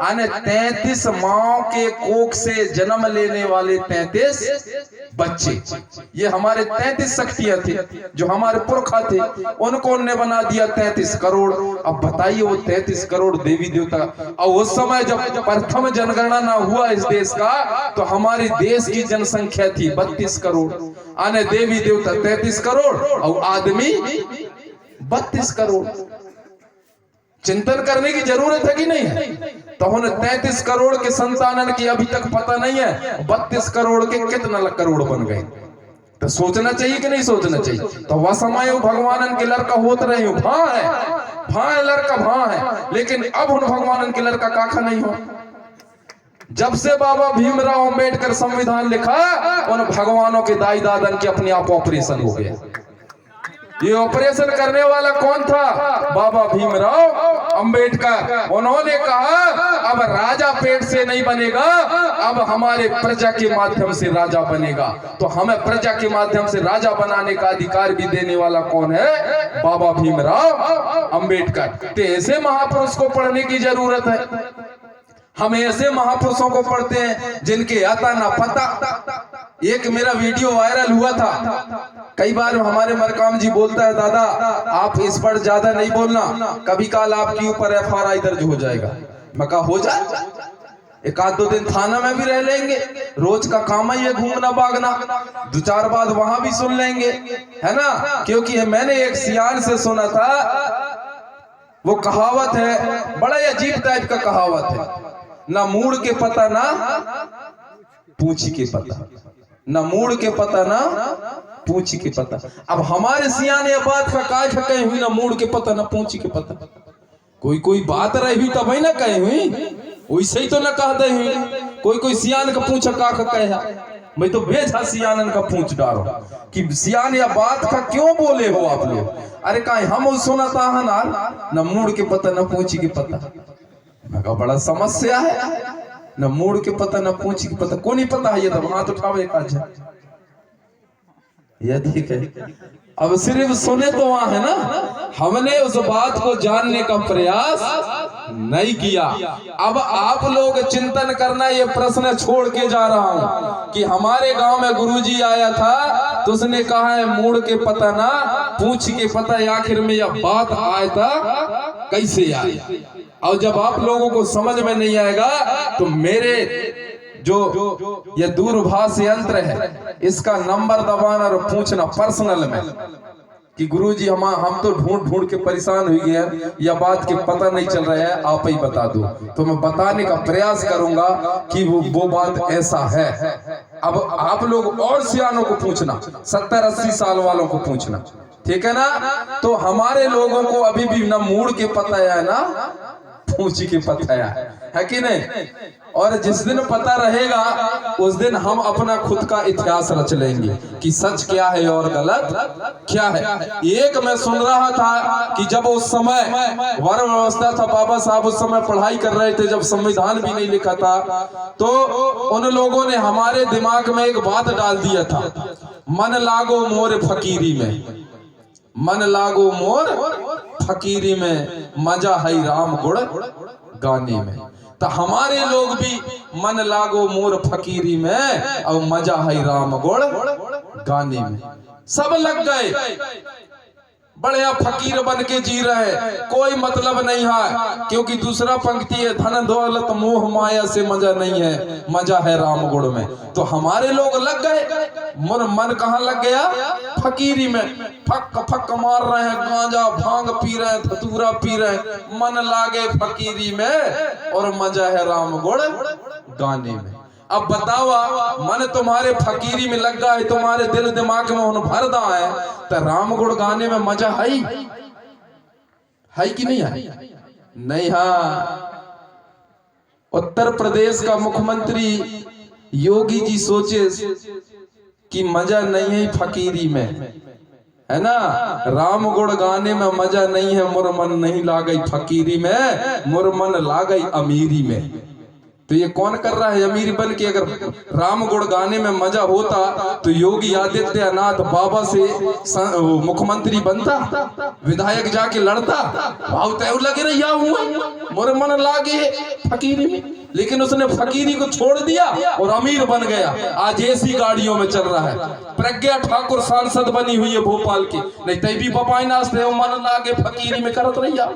S1: यानी 33 माओ के कोक से जन्म लेने वाले 33 बच्चे। ये हमारे 33 शक्तियां थी जो हमारे पुरखा थे, उनको उन्होंने बना दिया 33 करोड़। अब बताइए वो 33 करोड़ देवी देवता, और उस समय जब प्रथम जनगणना ना हुआ इस देश का तो हमारे देश की जनसंख्या थी 32 करोड़, आने देवी देवता 33 करोड़ और आदमी 32 करोड़। चिंतन करने की जरूरत है कि नहीं है। तो उन्हें 33 करोड़ के संतानन की अभी तक पता नहीं है 32 करोड़ के कितना करोड़ बन गए, तो सोचना चाहिए कि नहीं सोचना चाहिए। तो वह समय भगवानन के लड़का होत रहे हो भां है लड़का भां है, लेकिन अब उन भगवानन के लड़का काखा नहीं हो। जब से बाबा भीमराव अंबेडकर संविधान लिखा, उन भगवानों के दाई दादन के अपने आप ऑपरेशन हो गया। ये ऑपरेशन करने वाला कौन था? बाबा भीमराव अंबेडकर। उन्होंने कहा अब राजा पेट से नहीं बनेगा, अब हमारे प्रजा के माध्यम से राजा बनेगा। तो हमें प्रजा के माध्यम से राजा बनाने का अधिकार भी देने वाला कौन है? बाबा भीमराव अंबेडकर। तो ऐसे महापुरुष को पढ़ने की जरूरत है। हम ऐसे महापुरुषों को पढ़ते हैं जिनके आता ना पता। एक मेरा वीडियो वायरल हुआ था। कई बार हमारे मरकाम जी बोलता है, दादा आप इस पर ज्यादा नहीं बोलना, कभी काल आपके ऊपर FRI दर्ज हो जाएगा। मैं कहा हो जाए, एक आध 2 दिन थाना में भी रह लेंगे, रोज का काम ही है घूमना भागना, 2-4 बात वहां भी सुन लेंगे, है ना। क्योंकि मैंने एक सियान से सुना था, वो कहावत है, बड़ा अजीब टाइप का कहावत है, ना मूड़ के पता ना पूंछ के पता, ना मूड़ के पता ना पूंछ के पता। अब हमारे सियाने बात का काय कहे हुई, ना मूड़ के पता ना पूंछ के पता। कोई बात रही हुई तब ना कहे हुई, वैसे ही तो ना कह दे हुई। कोई सियान का पूछा का कहे, मैं तो भेजा सियानन का पूछ डालो कि सियान या बात का क्यों बोले हो आप लोग। अरे कहीं हम सुनाता है ना मूड़ के पता ना पूंछ के पता। मैं बड़ा समस्या है, न मूड़ के पता न पूंछ के पता। को नहीं पता है ये तो हाथ उठावे एक आज ये ठीक है। अब सिर्फ सुने तो वहां है ना, हमने उस बात को जानने का प्रयास नहीं किया। अब आप लोग चिंतन करना, ये प्रश्न छोड़ के जा रहा हूं कि हमारे गांव में गुरुजी आया था तो उसने कहा है मूड़ के पता ना पूंछ के पता। आखिर में यह बात आया था कैसे आई, और जब आप लोगों को समझ में नहीं आएगा तो मेरे जो ये दूरभाष यंत्र है इसका नंबर दबाना और पूछना पर्सनल में कि गुरुजी हम तो ढूंढ के परेशान हुए हैं, यह बात के पता नहीं चल रहा है, आप ही बता दो। तो मैं बताने का प्रयास करूंगा कि वो बात ऐसा है। अब आप लोग और सियानों को पूछना, 70-80 साल वालों को पूछना, ठीक है ना। तो हमारे लोगों को अभी भी ना मूड़ के पता है ना पूंछ के पता है कि नहीं। और जिस दिन पता रहेगा उस दिन हम अपना खुद का इतिहास रच लेंगे कि सच क्या है और गलत क्या है। एक मैं सुन रहा था कि जब उस समय वर्ण व्यवस्था था, बाबा साहब उस समय पढ़ाई कर रहे थे, जब संविधान भी नहीं लिखा था, तो उन लोगों ने हमारे दिमाग में एक बात डाल दिया था, मन लागो मोर फकीरी में, मन लागो मोर फकीरी में, मजा है राम गुण गाने में। तो हमारे लोग भी मन लागो मोर फकीरी में और मजा है राम गुण गाने में। सब लग गए, बढ़िया फकीर बन के जी रहे, कोई मतलब नहीं है, क्योंकि दूसरा पंक्ति है, धन दौलत मोह माया से मजा नहीं है, मजा है राम गुण में। तो हमारे लोग लग गए, मन कहाँ लग गया? फकीरी में। फक फक मार रहे हैं, गांजा भांग पी रहे हैं, धतूरा पी रहे हैं, मन लागे फकीरी में और मजा है राम गुण गाने में। अब बताओ, मन तुम्हारे फकीरी में लग गया है, तुम्हारे दिल दिमाग में उन भरदा है, तो राम गुण गाने में मजा है कि नहीं है? नहीं। हाँ, उत्तर प्रदेश का मुख्यमंत्री योगी जी सोचे कि मजा नहीं है फकीरी में, है ना, राम गुण गाने में मजा नहीं है, मोर मन नहीं लागई फकीरी में, मोर मन लागई अमीरी में। तो ये कौन कर रहा है अमीर बन के? अगर राम गुण गाने में मजा होता तो योगी आदित्यनाथ बाबा से मुख्यमंत्री बनता, विधायक जाके लड़ता, भाव तय लगे रहिया हुआ मोर मन लागे फकीरी में। लेकिन उसने फकीरी को छोड़ दिया और अमीर बन गया। आज ऐसी गाड़ियों में चल रहा है। प्रज्ञा ठाकुर सांसद बनी हुई है भोपाल की, नहीं तय भी बपाई नाचते हो, मन लागे फकीरी में करत रहिया,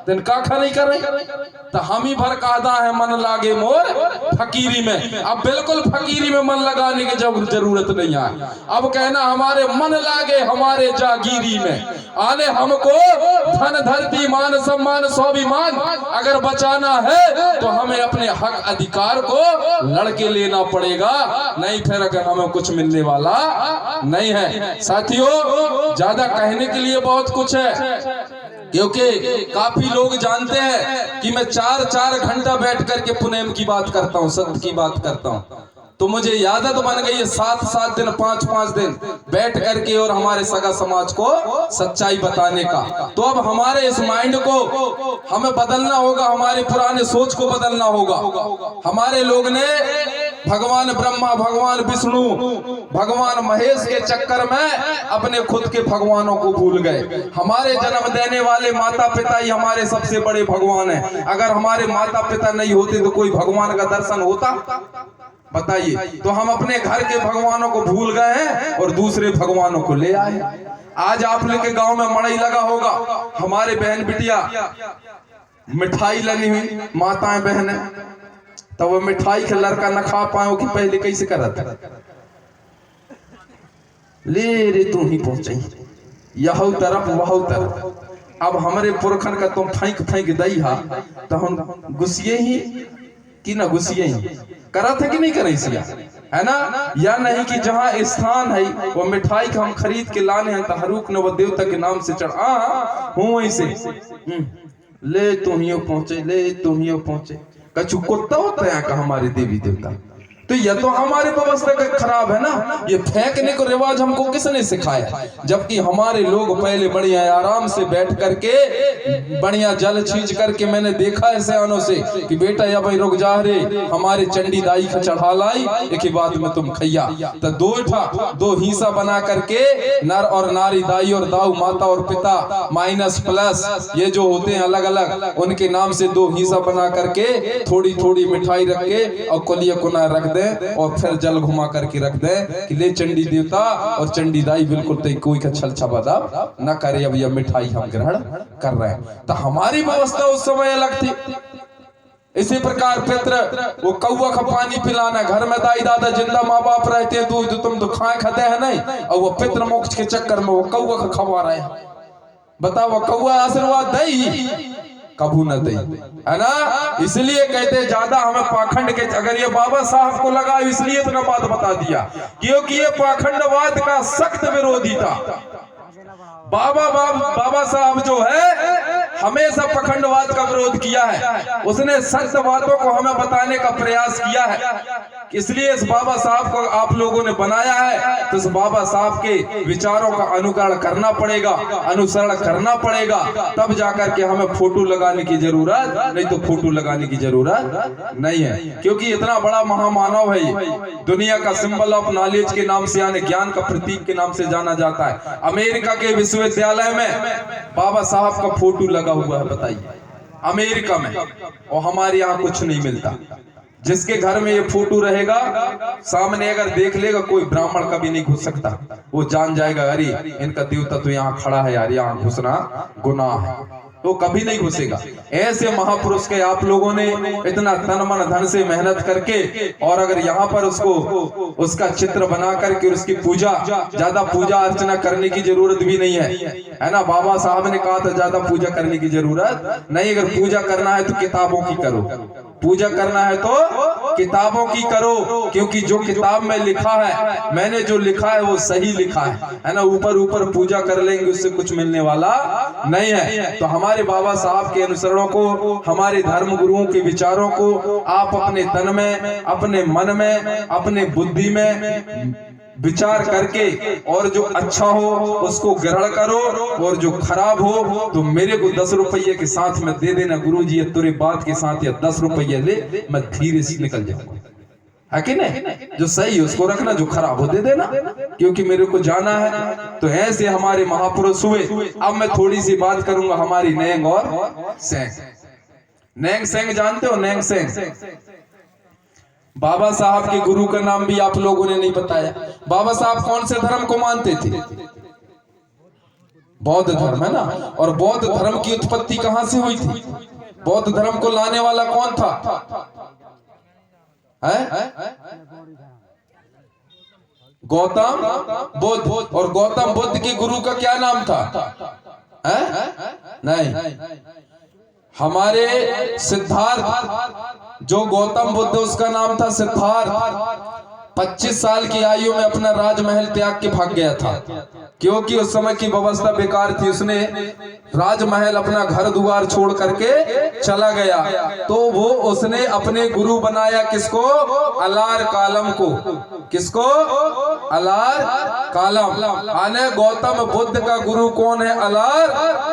S1: दिन काखा नहीं कर रहे। तो हम ही भर कहदा है मन लागे मोर फकीरी में। अब बिल्कुल फकीरी में मन लगाने की जरूरत नहीं है। अब कहना हमारे मन लागे हमारे जागीरी में, आने हमको धन धरती मान सम्मान स्वाभिमान अगर बचाना है तो हमें अपने हक अधिकार को लड़के लेना पड़ेगा, नहीं फिर अगर हमें कुछ मिलने वाला नहीं है। साथियों, ज्यादा कहने के लिए बहुत कुछ है, क्योंकि काफी लोग जानते हैं कि मैं 4-4 घंटा बैठ करके पुनेम की बात करता हूँ, सत्य की बात करता हूँ। तो मुझे आदत बन गई है 7-7 दिन 5-5 दिन बैठ करके और हमारे सगा समाज को सच्चाई बताने का। तो अब हमारे इस माइंड को हमें बदलना होगा, हमारे पुराने सोच को बदलना होगा। हमारे लोग ने भगवान ब्रह्मा, भगवान विष्णु, भगवान महेश के चक्कर में अपने खुद के भगवानों को भूल गए। हमारे जन्म देने वाले माता पिता ही हमारे सबसे बड़े भगवान हैं। अगर हमारे माता पिता नहीं होते तो कोई भगवान का दर्शन होता? बताइए। तो हम अपने घर के भगवानों को भूल गए हैं और दूसरे भगवानों को ले आए। आज आप लोग के गांव में मड़ई लगा होगा, हमारे बहन बिटिया मिठाई लनी हुई, माताएं बहनें, तो वो मिठाई के लड़का न खा पाओ कि पहले कैसे करत ले रे तू ही पहुंचे यह तरफ वह तरफ। अब हमारे पुरखन का तुम फेंक फेंक दई हा तो हम गुस्सिए ही कि ना गुस्सिए ही करत है कि नहीं करे सिया, है ना? या नहीं कि जहाँ स्थान है वो मिठाई का हम खरीद के लाने हैं तहरुक न वो देवता के नाम से चढ़ा हूँ वैसे ले तू ही पहुंचे, ले तू ही पहुंचे। कछु कुत्ता होता है का हमारे देवी देवता? तो यह तो हमारी व्यवस्था का खराब है ना। ये फेंकने को रिवाज हमको किसने सिखाया? जबकि हमारे लोग पहले बढ़िया आराम से बैठ करके बढ़िया जल छींच करके, मैंने देखा है सयानों से कि बेटा या भाई रुक जा रे, हमारे चंडी दाई का चढ़ा लाई एक ही बात में तुम खैया। तो दो हिस्सा बना करके नर और नारी, दाई और दाऊ, माता और पिता, माइनस प्लस ये जो होते हैं अलग अलग, उनके नाम से 2 हिस्सा बना करके थोड़ी थोड़ी मिठाई रख के और कोलिया कोना रख दे और फिर जल घुमा करके रख दे कि ले चंडी देवता और चंडी दाई बिल्कुल तय कोई का छल छबादा न करे, अब यह मिठाई हम ग्रहण कर रहे हैं। तो हमारी व्यवस्था उस समय अलग थी। इसी प्रकार पित्र वो कौवा का पानी पिलाना, घर में दाई दादा जिंदा माँ बाप रहते हैं दूध तुम तो खाए खाते हैं नहीं, और वो पित्र मोक्ष के चक्कर में वो कौवा का खवा रहे हैं। बताओ वो कौवा आशीर्वाद दई कबू न दे, है ना? इसलिए कहते ज्यादा हमें पाखंड के, अगर ये बाबा साहब को लगा इसलिए इतना बात बता दिया क्योंकि ये पाखंडवाद का सख्त विरोधी था। बाबा साहब जो है हमेशा पाखंडवाद का विरोध किया है, उसने सत्य बातों को हमें बताने का प्रयास किया है। इसलिए इस बाबा साहब को आप लोगों ने बनाया है, तो इस बाबा साहब के विचारों का अनुकरण करना पड़ेगा, अनुसरण करना पड़ेगा, तब जाकर के हमें फोटो लगाने की जरूरत नहीं, तो फोटो लगाने की जरूरत नहीं है। क्योंकि इतना बड़ा महामानव है, दुनिया का सिंबल ऑफ नॉलेज के नाम से, यानी ज्ञान का प्रतीक के नाम से जाना जाता है। अमेरिका के विश्वविद्यालय में बाबा साहब का फोटो लगा हुआ है, बताइए, अमेरिका में। और हमारे यहाँ कुछ नहीं मिलता। जिसके घर में ये फोटो रहेगा सामने अगर देख लेगा कोई ब्राह्मण कभी नहीं घुस सकता, वो जान जाएगा अरे इनका देवता तो यहाँ खड़ा है यार, यहाँ घुसना गुनाह है, तो कभी नहीं घुसेगा। ऐसे महापुरुष के आप लोगों ने इतना तन मन धन से मेहनत करके, और अगर यहाँ पर उसका चित्र बना करके उसकी पूजा, ज्यादा पूजा अर्चना करने की जरूरत भी नहीं है ना। बाबा साहब ने कहा था ज्यादा पूजा करने की जरूरत नहीं, अगर पूजा करना है तो किताबों की करो, पूजा करना है तो किताबों की करो, क्योंकि जो किताब में लिखा है, मैंने जो लिखा है वो सही लिखा है ना। ऊपर ऊपर पूजा कर लेंगे उससे कुछ मिलने वाला नहीं है। तो हमारे बाबा साहब के अनुसरणों को, हमारे धर्म गुरुओं के विचारों को आप अपने तन में, अपने मन में, अपने बुद्धि में विचार करके, और जो अच्छा हो उसको ग्रहण करो, और जो खराब हो तो मेरे को 10 रुपये के साथ में दे देना, गुरुजी ये तेरे बात के साथ या 10 रुपये ले, मैं धीरे से निकल जाऊंगा, है कि नहीं? जो सही है उसको रखना, जो खराब हो दे देना, क्योंकि मेरे को जाना है। तो ऐसे हमारे महापुरुष हुए। अब मैं थोड़ी सी बात करूंगा हमारी नैंग और सेंग। नैंग सेंग जानते हो? नैंग सेंग बाबा साहब के गुरु का नाम भी आप लोगों ने नहीं बताया। बाबा साहब कौन से धर्म को मानते थे? बौद्ध धर्म, है ना। और बौद्ध धर्म की उत्पत्ति कहां से हुई थी? बौद्ध धर्म को लाने वाला कौन था? है गौतम बुद्ध। और गौतम बुद्ध के गुरु का क्या नाम था? है नहीं, हमारे सिद्धार्थ, जो गौतम बुद्ध उसका नाम था सिद्धार्थ, 25 साल की आयु में अपना राजमहल त्याग के भाग गया था, क्योंकि उस समय की व्यवस्था बेकार थी। उसने राजमहल अपना घर द्वार छोड़ करके चला गया, तो वो उसने अपने गुरु बनाया किसको? अलार कालम को। किसको? अलार कालम। आने गौतम बुद्ध का गुरु कौन है? अलार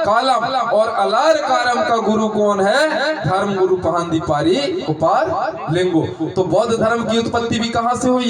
S1: कालम। और अलार कालम का गुरु कौन है? धर्म गुरु पहांदीपारी कुपारलिंगो। तो बौद्ध धर्म की उत्पत्ति भी कहां से हुई है?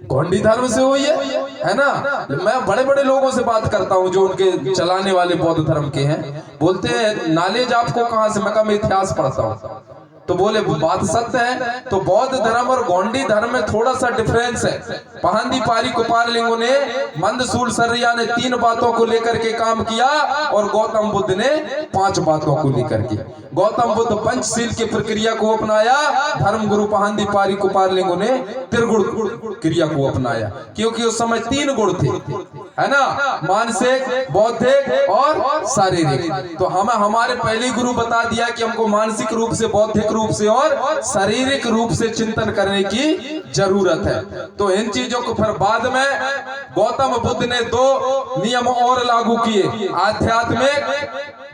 S1: गोंडी धर्म से हुई है ना। मैं बड़े बड़े लोगों से बात करता हूँ जो उनके चलाने वाले बौद्ध धर्म के हैं, बोलते हैं नॉलेज आपको कहां से? मैं कहा मैं इतिहास पढ़ता हूँ। तो बोले बात सत्य है। तो बौद्ध धर्म और गोंडी धर्म में थोड़ा सा डिफरेंस है। पहांदीपारी कुपारलिंगो ने, मंदसूल सर्रिया ने 3 बातों को लेकर के काम किया और गौतम बुद्ध ने 5 बातों को लेकर के। गौतम बुद्ध पंचशील की प्रक्रिया को अपनाया, धर्म गुरु पहांदीपारी कुपारलिंगो ने त्रिगुण क्रिया को अपनाया, क्योंकि उस समय 3 गुण थे, है ना, मानसिक, बौद्धिक और शारीरिक। तो हमारे पहले गुरु बता दिया कि हमको मानसिक रूप से, बौद्धिक रूप से और शारीरिक रूप से चिंतन करने की जरूरत है। तो इन चीजों को फिर बाद में गौतम बुद्ध ने 2 नियम और लागू किए। आध्यात्मिक,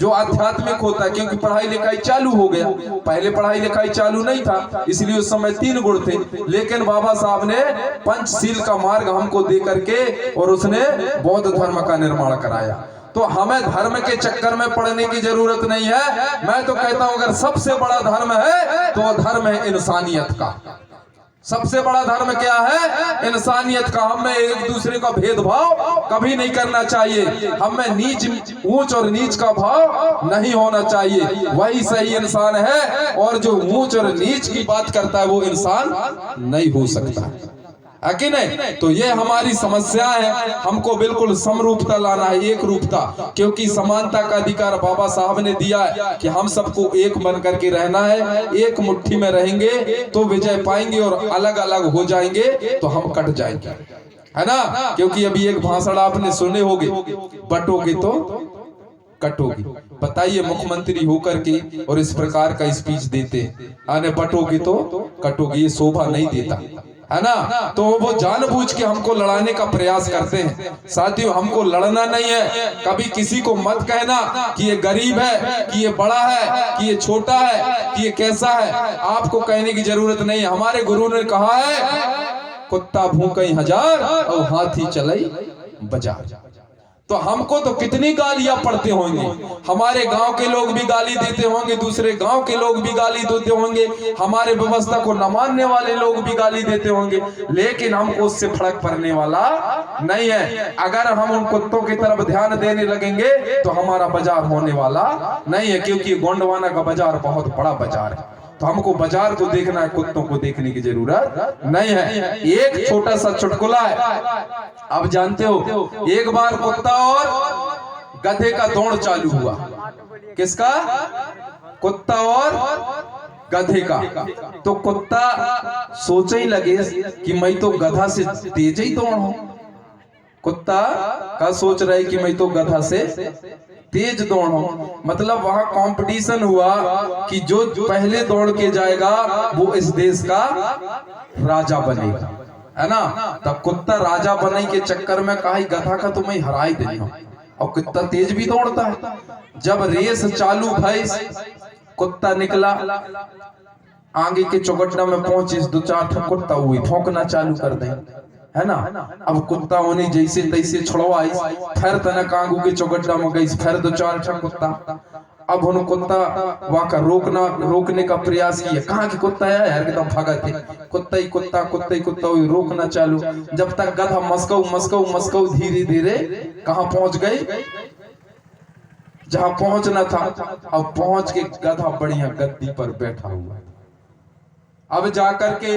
S1: जो आध्यात्मिक होता है, क्योंकि पढ़ाई लिखाई चालू हो गया, पहले पढ़ाई लिखाई चालू नहीं था, इसलिए उस समय 3 गुण थे। लेकिन बाबा साहब ने पंचशील का मार्ग हमको दे करके और उसने बौद्ध धर्म का निर्माण कराया। तो हमें धर्म के चक्कर में पड़ने की जरूरत नहीं है। मैं तो कहता हूं अगर सबसे बड़ा धर्म है तो धर्म है इंसानियत का। सबसे बड़ा धर्म क्या है? इंसानियत का। हमें एक दूसरे का भेदभाव कभी नहीं करना चाहिए। हमें नीच, ऊंच और नीच का भाव नहीं होना चाहिए। वही सही इंसान है, और जो ऊंच और नीच की बात करता है वो इंसान नहीं हो सकता, है कि नहीं? तो ये हमारी समस्या है। हमको बिल्कुल समरूपता लाना है, एक रूपता, क्योंकि समानता का अधिकार बाबा साहब ने दिया है कि हम सबको एक बन करके रहना है। एक मुट्ठी में रहेंगे तो विजय पाएंगे, और अलग अलग हो जाएंगे तो हम कट जाएंगे, है ना। क्योंकि अभी एक भाषण आपने सुने होंगे, बटोगे तो कटोगे। बताइए, मुख्यमंत्री होकर के और इस प्रकार का स्पीच देते, आने बटोगे तो कटोगे, ये शोभा नहीं देता, है ना। तो वो जानबूझ के हमको लड़ाने का प्रयास करते हैं। साथियों, हमको लड़ना नहीं है। कभी किसी को मत कहना कि ये गरीब है, कि ये बड़ा है, कि ये छोटा है, कि ये कैसा है। आपको कहने की जरूरत नहीं है। हमारे गुरु ने कहा है, कुत्ता भूखे 1000 और हाथी चले बाजार। तो हमको तो कितनी गालियां पड़ते होंगे, हमारे गांव के लोग भी गाली देते होंगे, दूसरे गांव के लोग भी गाली देते होंगे, हमारे व्यवस्था को न मानने वाले लोग भी गाली देते होंगे, लेकिन हमको उससे फर्क पड़ने वाला नहीं है। अगर हम उन कुत्तों की तरफ ध्यान देने लगेंगे तो हमारा बाजार होने वाला नहीं है, क्योंकि गोंडवाना का बाजार बहुत बड़ा बाजार है। तो हमको बाजार को देखना है, कुत्तों को देखने की जरूरत नहीं है। एक छोटा सा चुटकुला है, आप जानते हो, एक बार कुत्ता और गधे का दौड़ चालू हुआ। किसका? कुत्ता और गधे का। तो कुत्ता सोचे ही लगे कि मैं तो गधा से तेज ही दौड़ूं। कुत्ता का सोच रहे कि मैं तो गधा से तेज दौड़ूं। मतलब वहां कंपटीशन हुआ कि जो पहले दौड़ के जाएगा वो इस देश का राजा बनेगा, है ना। तब कुत्ता राजा बनने के चक्कर में कहा गधा का तो मैं हरा ही देता हूं, और कुत्ता तेज भी दौड़ता है। जब रेस चालू भई, कुत्ता निकला, आगे के चौगड्डा में पहुंचे, 2-4 कुत्ता हुई भौंकना चालू कर दे, है ना। अब कुत्ता होने जैसे तैसे छुड़वाई, फिर तनक आगू के चौगड्डा में गई, फिर 2-4 कुत्ता। अब उन कुत्ता वाका रोकने का प्रयास किया, कहाँ की कुत्ता है यार, एकदम भागा थे, कुत्ता ही कुत्ता, कुत्ता ही कुत्ता हुई, रोकना चालू। जब तक गधा मस्को धीरे धीरे कहाँ पहुंच गई, जहां पहुंचना था। अब पहुंच के गधा बढ़िया गद्दी पर बैठा हुआ। अब जाकर के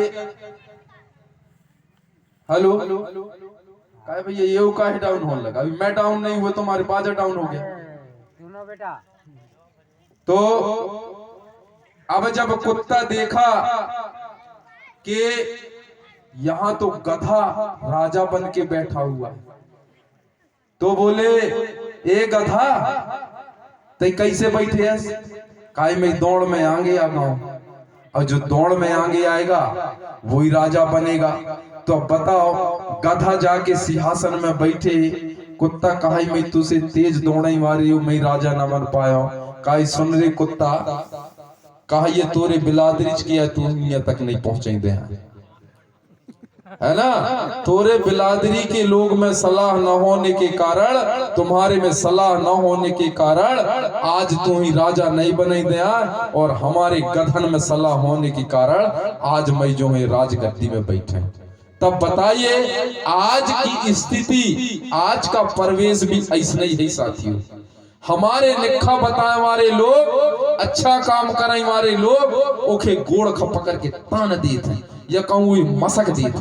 S1: हेलो कहा भैया ये का ही डाउन होने लगा, अभी मैं डाउन नहीं हुआ, तुम्हारे बाजा डाउन हो गया। सुनो बेटा। तो अब जब कुत्ता देखा कि यहां तो गधा राजा बन के बैठा हुआ, तो बोले ए गधा, तो कैसे बैठे है? काहे में दौड़ में आगे आ गाँव, और जो दौड़ में आगे आएगा वही राजा बनेगा। तो अब बताओ, गधा जाके सिंहासन में बैठे, कुत्ता काहे में तुझसे तेज दौड़े मारी हो, मैं राजा न बन पाया। काहे सुन रे कुत्ता, कहा ये तोरे बिलादरिच किया तू दुनिया तक नहीं पहुंचे दे, है ना? तोरे बिलादरी के लोग में सलाह न होने के कारण, तुम्हारे में सलाह न होने के कारण आज तू ही राजा नहीं बने दया, और हमारे गधन में सलाह होने के कारण आज मैं जो है राजगद्दी में बैठे। तब बताइए आज की स्थिति, आज का परिवेश भी ऐसा ही है साथियों। हमारे निखा बताए हमारे लोग, अच्छा काम करे हमारे लोग, ओखे गोड़ पकड़ के तान देते, या कहूँ मसक देते,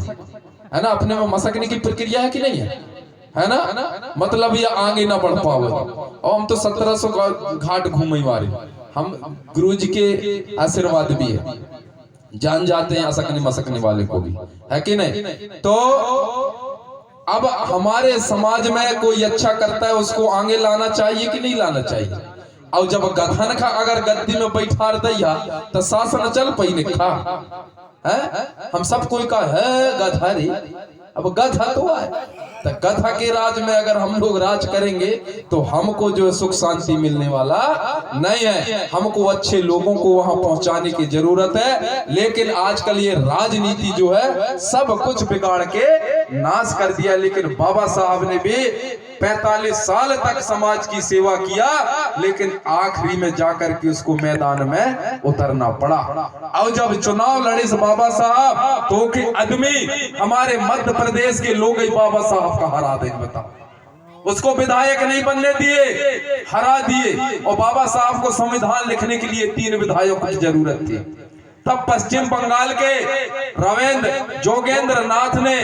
S1: है ना? अपने में मसकने की प्रक्रिया है कि नहीं है ना? मतलब ये आगे ना बढ़ पावे। और हम तो 1700 घाट घूमे मारे, हम गुरुजी के आशीर्वाद भी है, जान जाते हैं असकने मसकने वाले को भी, है कि नहीं? तो अब हमारे समाज में कोई अच्छा करता है उसको आगे लाना चाहिए कि नहीं लाना चाहिए? और जब गधन का अगर गद्दी में बैठा दिया तो शासन चल पई निखा है। हम सब कोई का है गधा रे, अब गधा तो है, तो गधा के राज में अगर हम लोग राज करेंगे तो हमको जो सुख शांति मिलने वाला नहीं है। हमको अच्छे लोगों को वहां पहुंचाने की जरूरत है, लेकिन आजकल ये राजनीति जो है सब कुछ बिगाड़ के नाश कर दिया। लेकिन बाबा साहब ने भी 45 साल तक समाज की सेवा किया, लेकिन आखिरी में जाकर के उसको मैदान में उतरना पड़ा। और जब चुनाव लड़े से बाबा साहब, तो के आदमी हमारे मध्य प्रदेश के लोग ही बाबा साहब का हरा दे, बताओ। उसको विधायक नहीं बनने दिए, हरा दिए। और बाबा साहब को संविधान लिखने के लिए 3 विधायकों की जरूरत थी। तब पश्चिम बंगाल के रविंद्र जोगेंद्र नाथ ने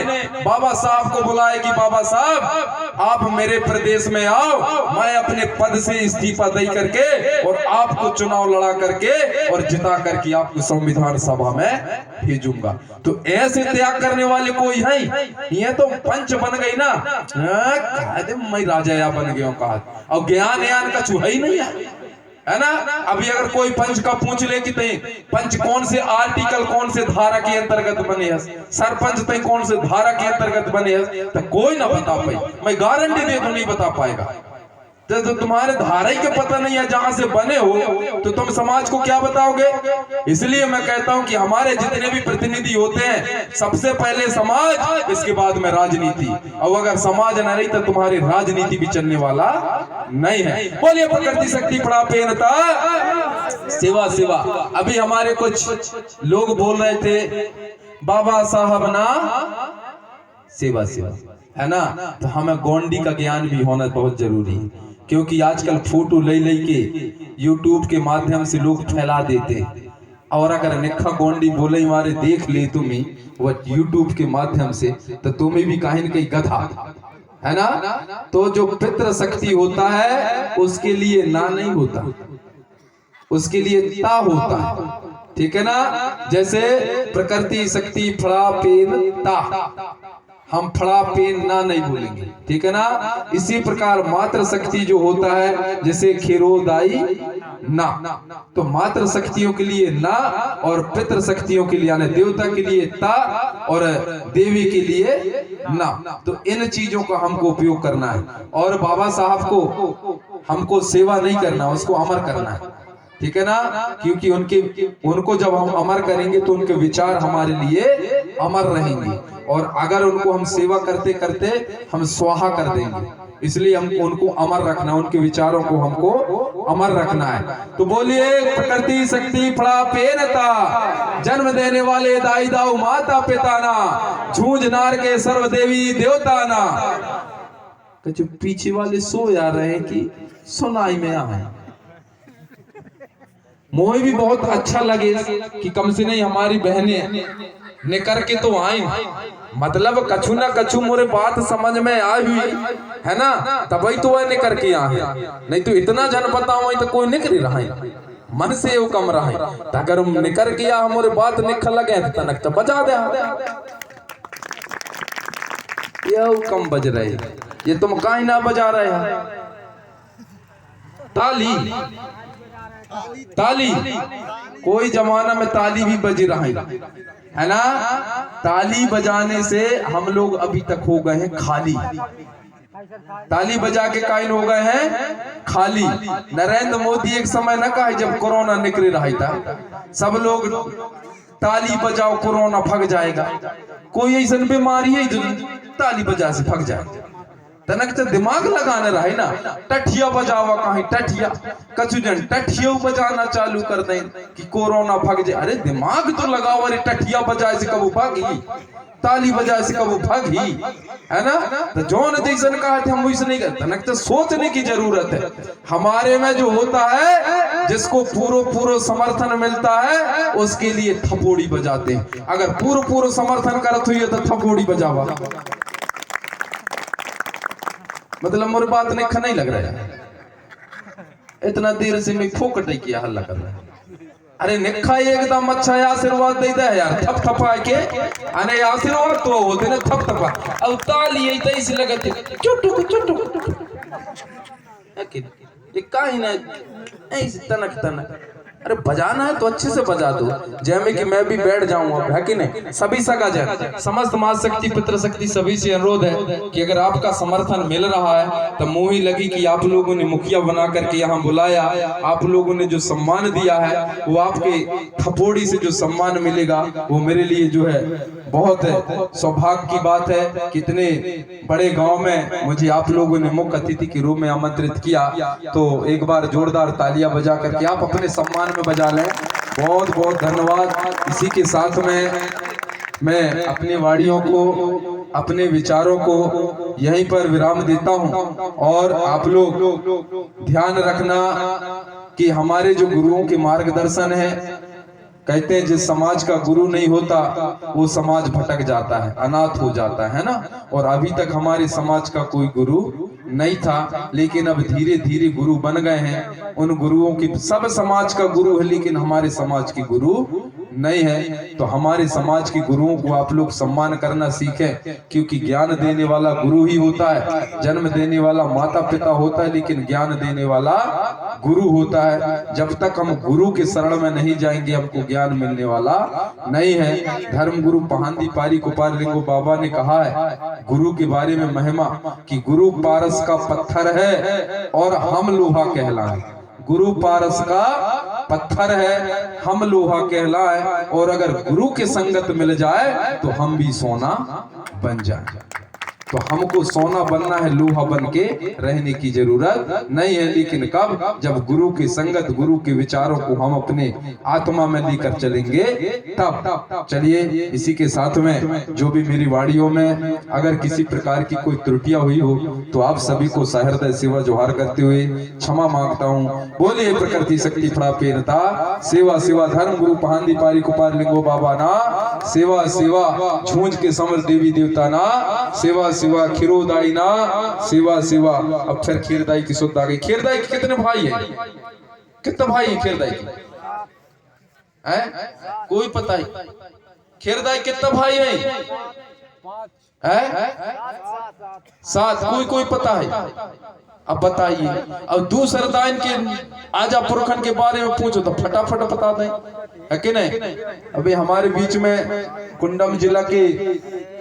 S1: बाबा साहब को बुलाया कि बाबा साहब आप मेरे प्रदेश में आओ, मैं अपने पद से इस्तीफा दे करके और आपको चुनाव लड़ा करके और जिता करके आपको संविधान सभा में भेजूंगा। तो ऐसे त्याग करने वाले कोई है? ये तो पंच बन गई ना, मैं राजा बन गया कहा, और ज्ञान यान का चूहा ही नहीं है ना? अभी अगर कोई पंच का पूछ ले कि तई पंच कौन से आर्टिकल कौन से धारा के अंतर्गत बने है, सरपंच तई कौन से धारा के अंतर्गत बने है, तो कोई ना बता पाए। मैं गारंटी दे दूं नहीं बता पाएगा। तो तुम्हारे धारा ही के पता नहीं है जहां से बने हो, तो तुम समाज को क्या बताओगे? इसलिए मैं कहता हूं कि हमारे जितने भी प्रतिनिधि होते हैं, सबसे पहले समाज, इसके बाद में राजनीति। और अगर समाज न रही तो तुम्हारी राजनीति भी चलने वाला नहीं है। बोलिए प्रकृति शक्ति प्रापेनता सेवा सेवा। अभी हमारे कुछ लोग बोल रहे थे बाबा साहब ना सेवा सेवा, है ना? तो हमें गोंडी का ज्ञान भी होना बहुत जरूरी है, क्योंकि आजकल फोटो ले ले के यूट्यूब के माध्यम से लोग फैला देते। और अगर निखा गोंडी बोले हमारे देख ले तुम्हें वो यूट्यूब के माध्यम से, तो तुम्हें भी कहीं न कहीं गधा, है ना? तो जो पितृ शक्ति होता है उसके लिए ना नहीं होता, उसके लिए ता होता है, ठीक है ना? जैसे प्रकृति शक्ति फड़ा पेन ता, हम फड़ा पेन ना नहीं बोलेंगे, ठीक है ना? इसी प्रकार मात्र शक्ति जो होता है, जैसे खीरोदाई ना, तो मात्र शक्तियों के लिए ना और पितृ शक्तियों के लिए यानी देवता के लिए ता और देवी के लिए ना। तो इन चीजों का हमको उपयोग करना है। और बाबा साहब को हमको सेवा नहीं करना, उसको अमर करना है, ठीक है ना? क्योंकि उनको जब हम अमर करेंगे तो उनके विचार हमारे लिए अमर रहेंगे, और अगर उनको हम सेवा करते करते हम स्वाहा कर देंगे, इसलिए हमको उनको अमर रखना, उनके विचारों को हमको अमर रखना है। तो बोलिए प्रकृति शक्ति फड़ा पेनता, जन्म देने वाले दाई दाऊ माता पिता ना, झूझ नार के सर्व देवी देवता ना। जो पीछे वाले सो जा रहे हैं कि सुनाई में आए, मोहे भी बहुत अच्छा लगे कि कम से नहीं हमारी बहनें निकर के तो आई, मतलब कछु ना कछु मोरे बात समझ में आई हुई है ना, तभी तो वह निकर के आए, नहीं तो इतना जन बताओ तो कोई निकल रहा है, मन से वो कम रहा है। अगर हम निकर के हमारे बात निकल लगे तनक तो बजा दे, ये कम बज रहे, ये तुम काहे ना बजा रहे हैं? ताली ताली कोई जमाना में ताली भी बज रहा है ना। ताली बजाने से हम लोग अभी तक हो गए हैं खाली। ताली बजा के काइन हो गए हैं खाली। नरेंद्र मोदी एक समय न कहा जब कोरोना निकल रहा था, सब लोग ताली बजाओ कोरोना भग जाएगा। कोई ऐसा बीमारी है जो ताली बजा से भग जाए। तनक तो दिमाग लगाने रहे ना, टठिया बजावा कहीं टठिया कछु जन टठिया बजाना चालू कर दें कि कोरोना भग जाए। अरे दिमाग तो लगाओ, अरे टठिया बजाए से कब भागी, ताली बजाए से कब भागी, है ना। तो जौन जैसन कहा थे हम वैसे नहीं करते। तनक तो सोचने की जरूरत है। हमारे में जो होता है, जिसको पूरा समर्थन मिलता है उसके लिए थपोड़ी बजाते हैं। अगर पूरा समर्थन करत हुई तो थपोड़ी बजावा। मतलब मोर बात नहीं लग रहा है। इतना देर से मैं फोकट ही किया हल्ला कर रहा है। अरे निखा एकदम अच्छा आशीर्वाद देता है यार, थप थपा के। अरे आशीर्वाद तो होते ना थप थपा। अब ताली ऐसे लगते चुटुक चुटुक ये काहे ना ऐसे तनक तनक। अरे बजाना है तो अच्छे से बजा दो, जैसे कि मैं भी बैठ जाऊं अब, है कि नहीं। सभी सगा जन समस्त मां शक्ति पितृ शक्ति सभी से अनुरोध है कि अगर आपका समर्थन मिल रहा है तो मुंह ही लगी कि आप लोगों ने मुखिया बना करके यहाँ बुलाया, आप लोगों ने जो सम्मान दिया है वो आपके थपोड़ी से जो सम्मान मिलेगा वो मेरे लिए जो है बहुत सौभाग्य की बात है। कितने बड़े गांव में मुझे आप लोगों ने मुख्य अतिथि के रूप में आमंत्रित किया, तो एक बार जोरदार तालियां बजा करके आप अपने सम्मान में बजा लें। बहुत बहुत धन्यवाद। इसी के साथ में मैं अपनी वाणियों को, अपने विचारों को यहीं पर विराम देता हूं। और आप लोग ध्यान रखना कि हमारे जो गुरुओं के मार्गदर्शन है, कहते हैं जिस समाज का गुरु नहीं होता वो समाज भटक जाता है, अनाथ हो जाता है ना। और अभी तक हमारे समाज का कोई गुरु नहीं था, लेकिन अब धीरे धीरे गुरु बन गए हैं। उन गुरुओं की, सब समाज का गुरु है लेकिन हमारे समाज की गुरु नहीं है। तो हमारे समाज के गुरुओं को आप लोग सम्मान करना सीखें, क्योंकि ज्ञान देने वाला गुरु ही होता है। जन्म देने वाला माता पिता होता है, लेकिन ज्ञान देने वाला गुरु होता है। जब तक हम गुरु के शरण में नहीं जाएंगे हमको ज्ञान मिलने वाला नहीं है। धर्म गुरु पहांदी पारी कुपार लिंगो बाबा ने कहा है गुरु के बारे में महिमा कि गुरु पारस का पत्थर है और हम लोहा कहलाए। गुरु पारस का पत्थर है, हम लोहा कहलाए। और अगर गुरु के संगत मिल जाए तो हम भी सोना बन जाए। तो हमको सोना बनना है, लोहा बन के रहने की जरूरत नहीं है। लेकिन कब? जब गुरु की संगत, गुरु के विचारों को हम अपने आत्मा में लेकर चलेंगे तब। चलिए, इसी के साथ में जो भी मेरी वाणियों में अगर किसी प्रकार की कोई त्रुटियां हुई हो तो आप सभी को सहृदय सेवा जोहार करते हुए क्षमा मांगता हूँ। बोलिए प्रकृति शक्ति फड़ा पेरता सेवा सेवा धर्म गुरु पहांदी पारी कुपार लिंगो बाबा ना सेवा सेवा झूंझ के समर देवी देवता ना सेवा सेवा खीरोदाई ना सेवा सेवा। अब फिर खीरदाई की सुध आ गई। खीरदाई के कितने भाई है? कितने भाई है खीरदाई के? कोई पता है? खीरदाई कितने भाई है? 7। कोई पता है? अब बताइए। अब दूसरे दाइन के आजा पुरखन के बारे में पूछो तो फटाफट बता दें, है कि नहीं। अभी हमारे बीच में कुंडम जिला के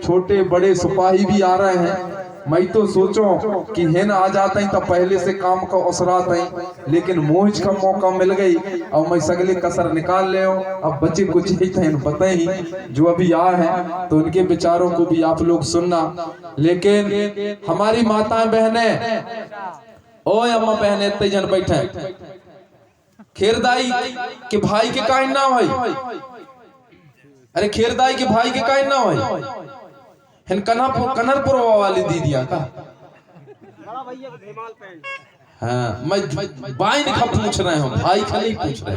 S1: छोटे बड़े सिपाही भी आ रहे हैं। मैं तो सोचो कि हेन आ जाते हैं तो पहले से काम का असरात है, लेकिन मोहिज का मौका मिल गई और मैं सगले कसर निकाल ले। अब बच्चे कुछ ही थे पता ही जो अभी आ हैं तो उनके विचारों को भी आप लोग सुनना। लेकिन हमारी माताएं बहनें, ओ अम्मा बहने इतने जन बैठे, खीरदाई के भाई के काइन ना है? अरे खीरदाई के भाई के काइन ना है? कनरपुर वाली दीदिया का? हाँ, मैं भाई ने पूछ रहे हूँ, भाई का नहीं पूछ रहे।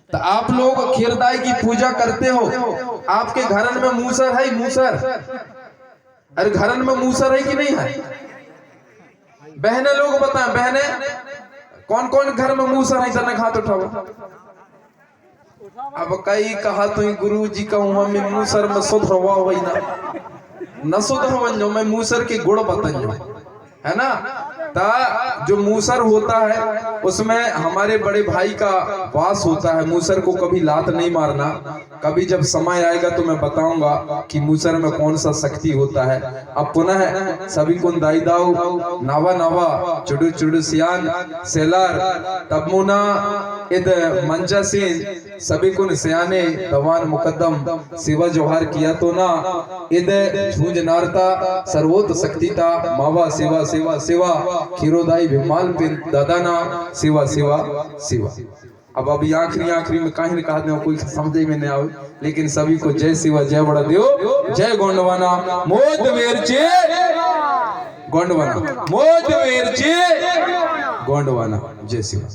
S1: तो आप लोग खीरदाई की पूजा करते हो, आपके घरन में मूसर है? मूसर? अरे घरन में मूसर है कि नहीं है? बहने लोग बताएं, बहने कौन कौन घर में मूसर है? तना हाथ उठाओ। अब कई कहा तो गुरु जी का मैं मूसर में सुधरवा वही ना सुधरवा, मैं मूसर के गुण बताइयो, है ना। ता जो मूसर होता है उसमें हमारे बड़े भाई का वास होता है। मूसर को कभी लात नहीं मारना। कभी जब समय आएगा तो मैं बताऊंगा कि मूसर में कौन सा शक्ति होता है। अब पुनः सभी को दाई दाऊ नावा नावा चुडु चुडु सियान सेलार तबमुना इद मंचा सिंह सभी को सियाने दवान मुकद्दम सेवा जोहार किया तो ना इद झूंझ नारता सर्वोत शक्तिता मावा सेवा सेवा सेवा खीरोदाई भिमाल पिन दादाना सेवा सेवा सेवा। अब अभी आखिरी में कहीं कहा दे कोई समझे में नहीं आवे, लेकिन सभी को जय शिवा जय बड़ा देव जय गोंडवाना मोद वेरचे गोंडवाना मोद वेरचे गोंडवाना जय शिवा।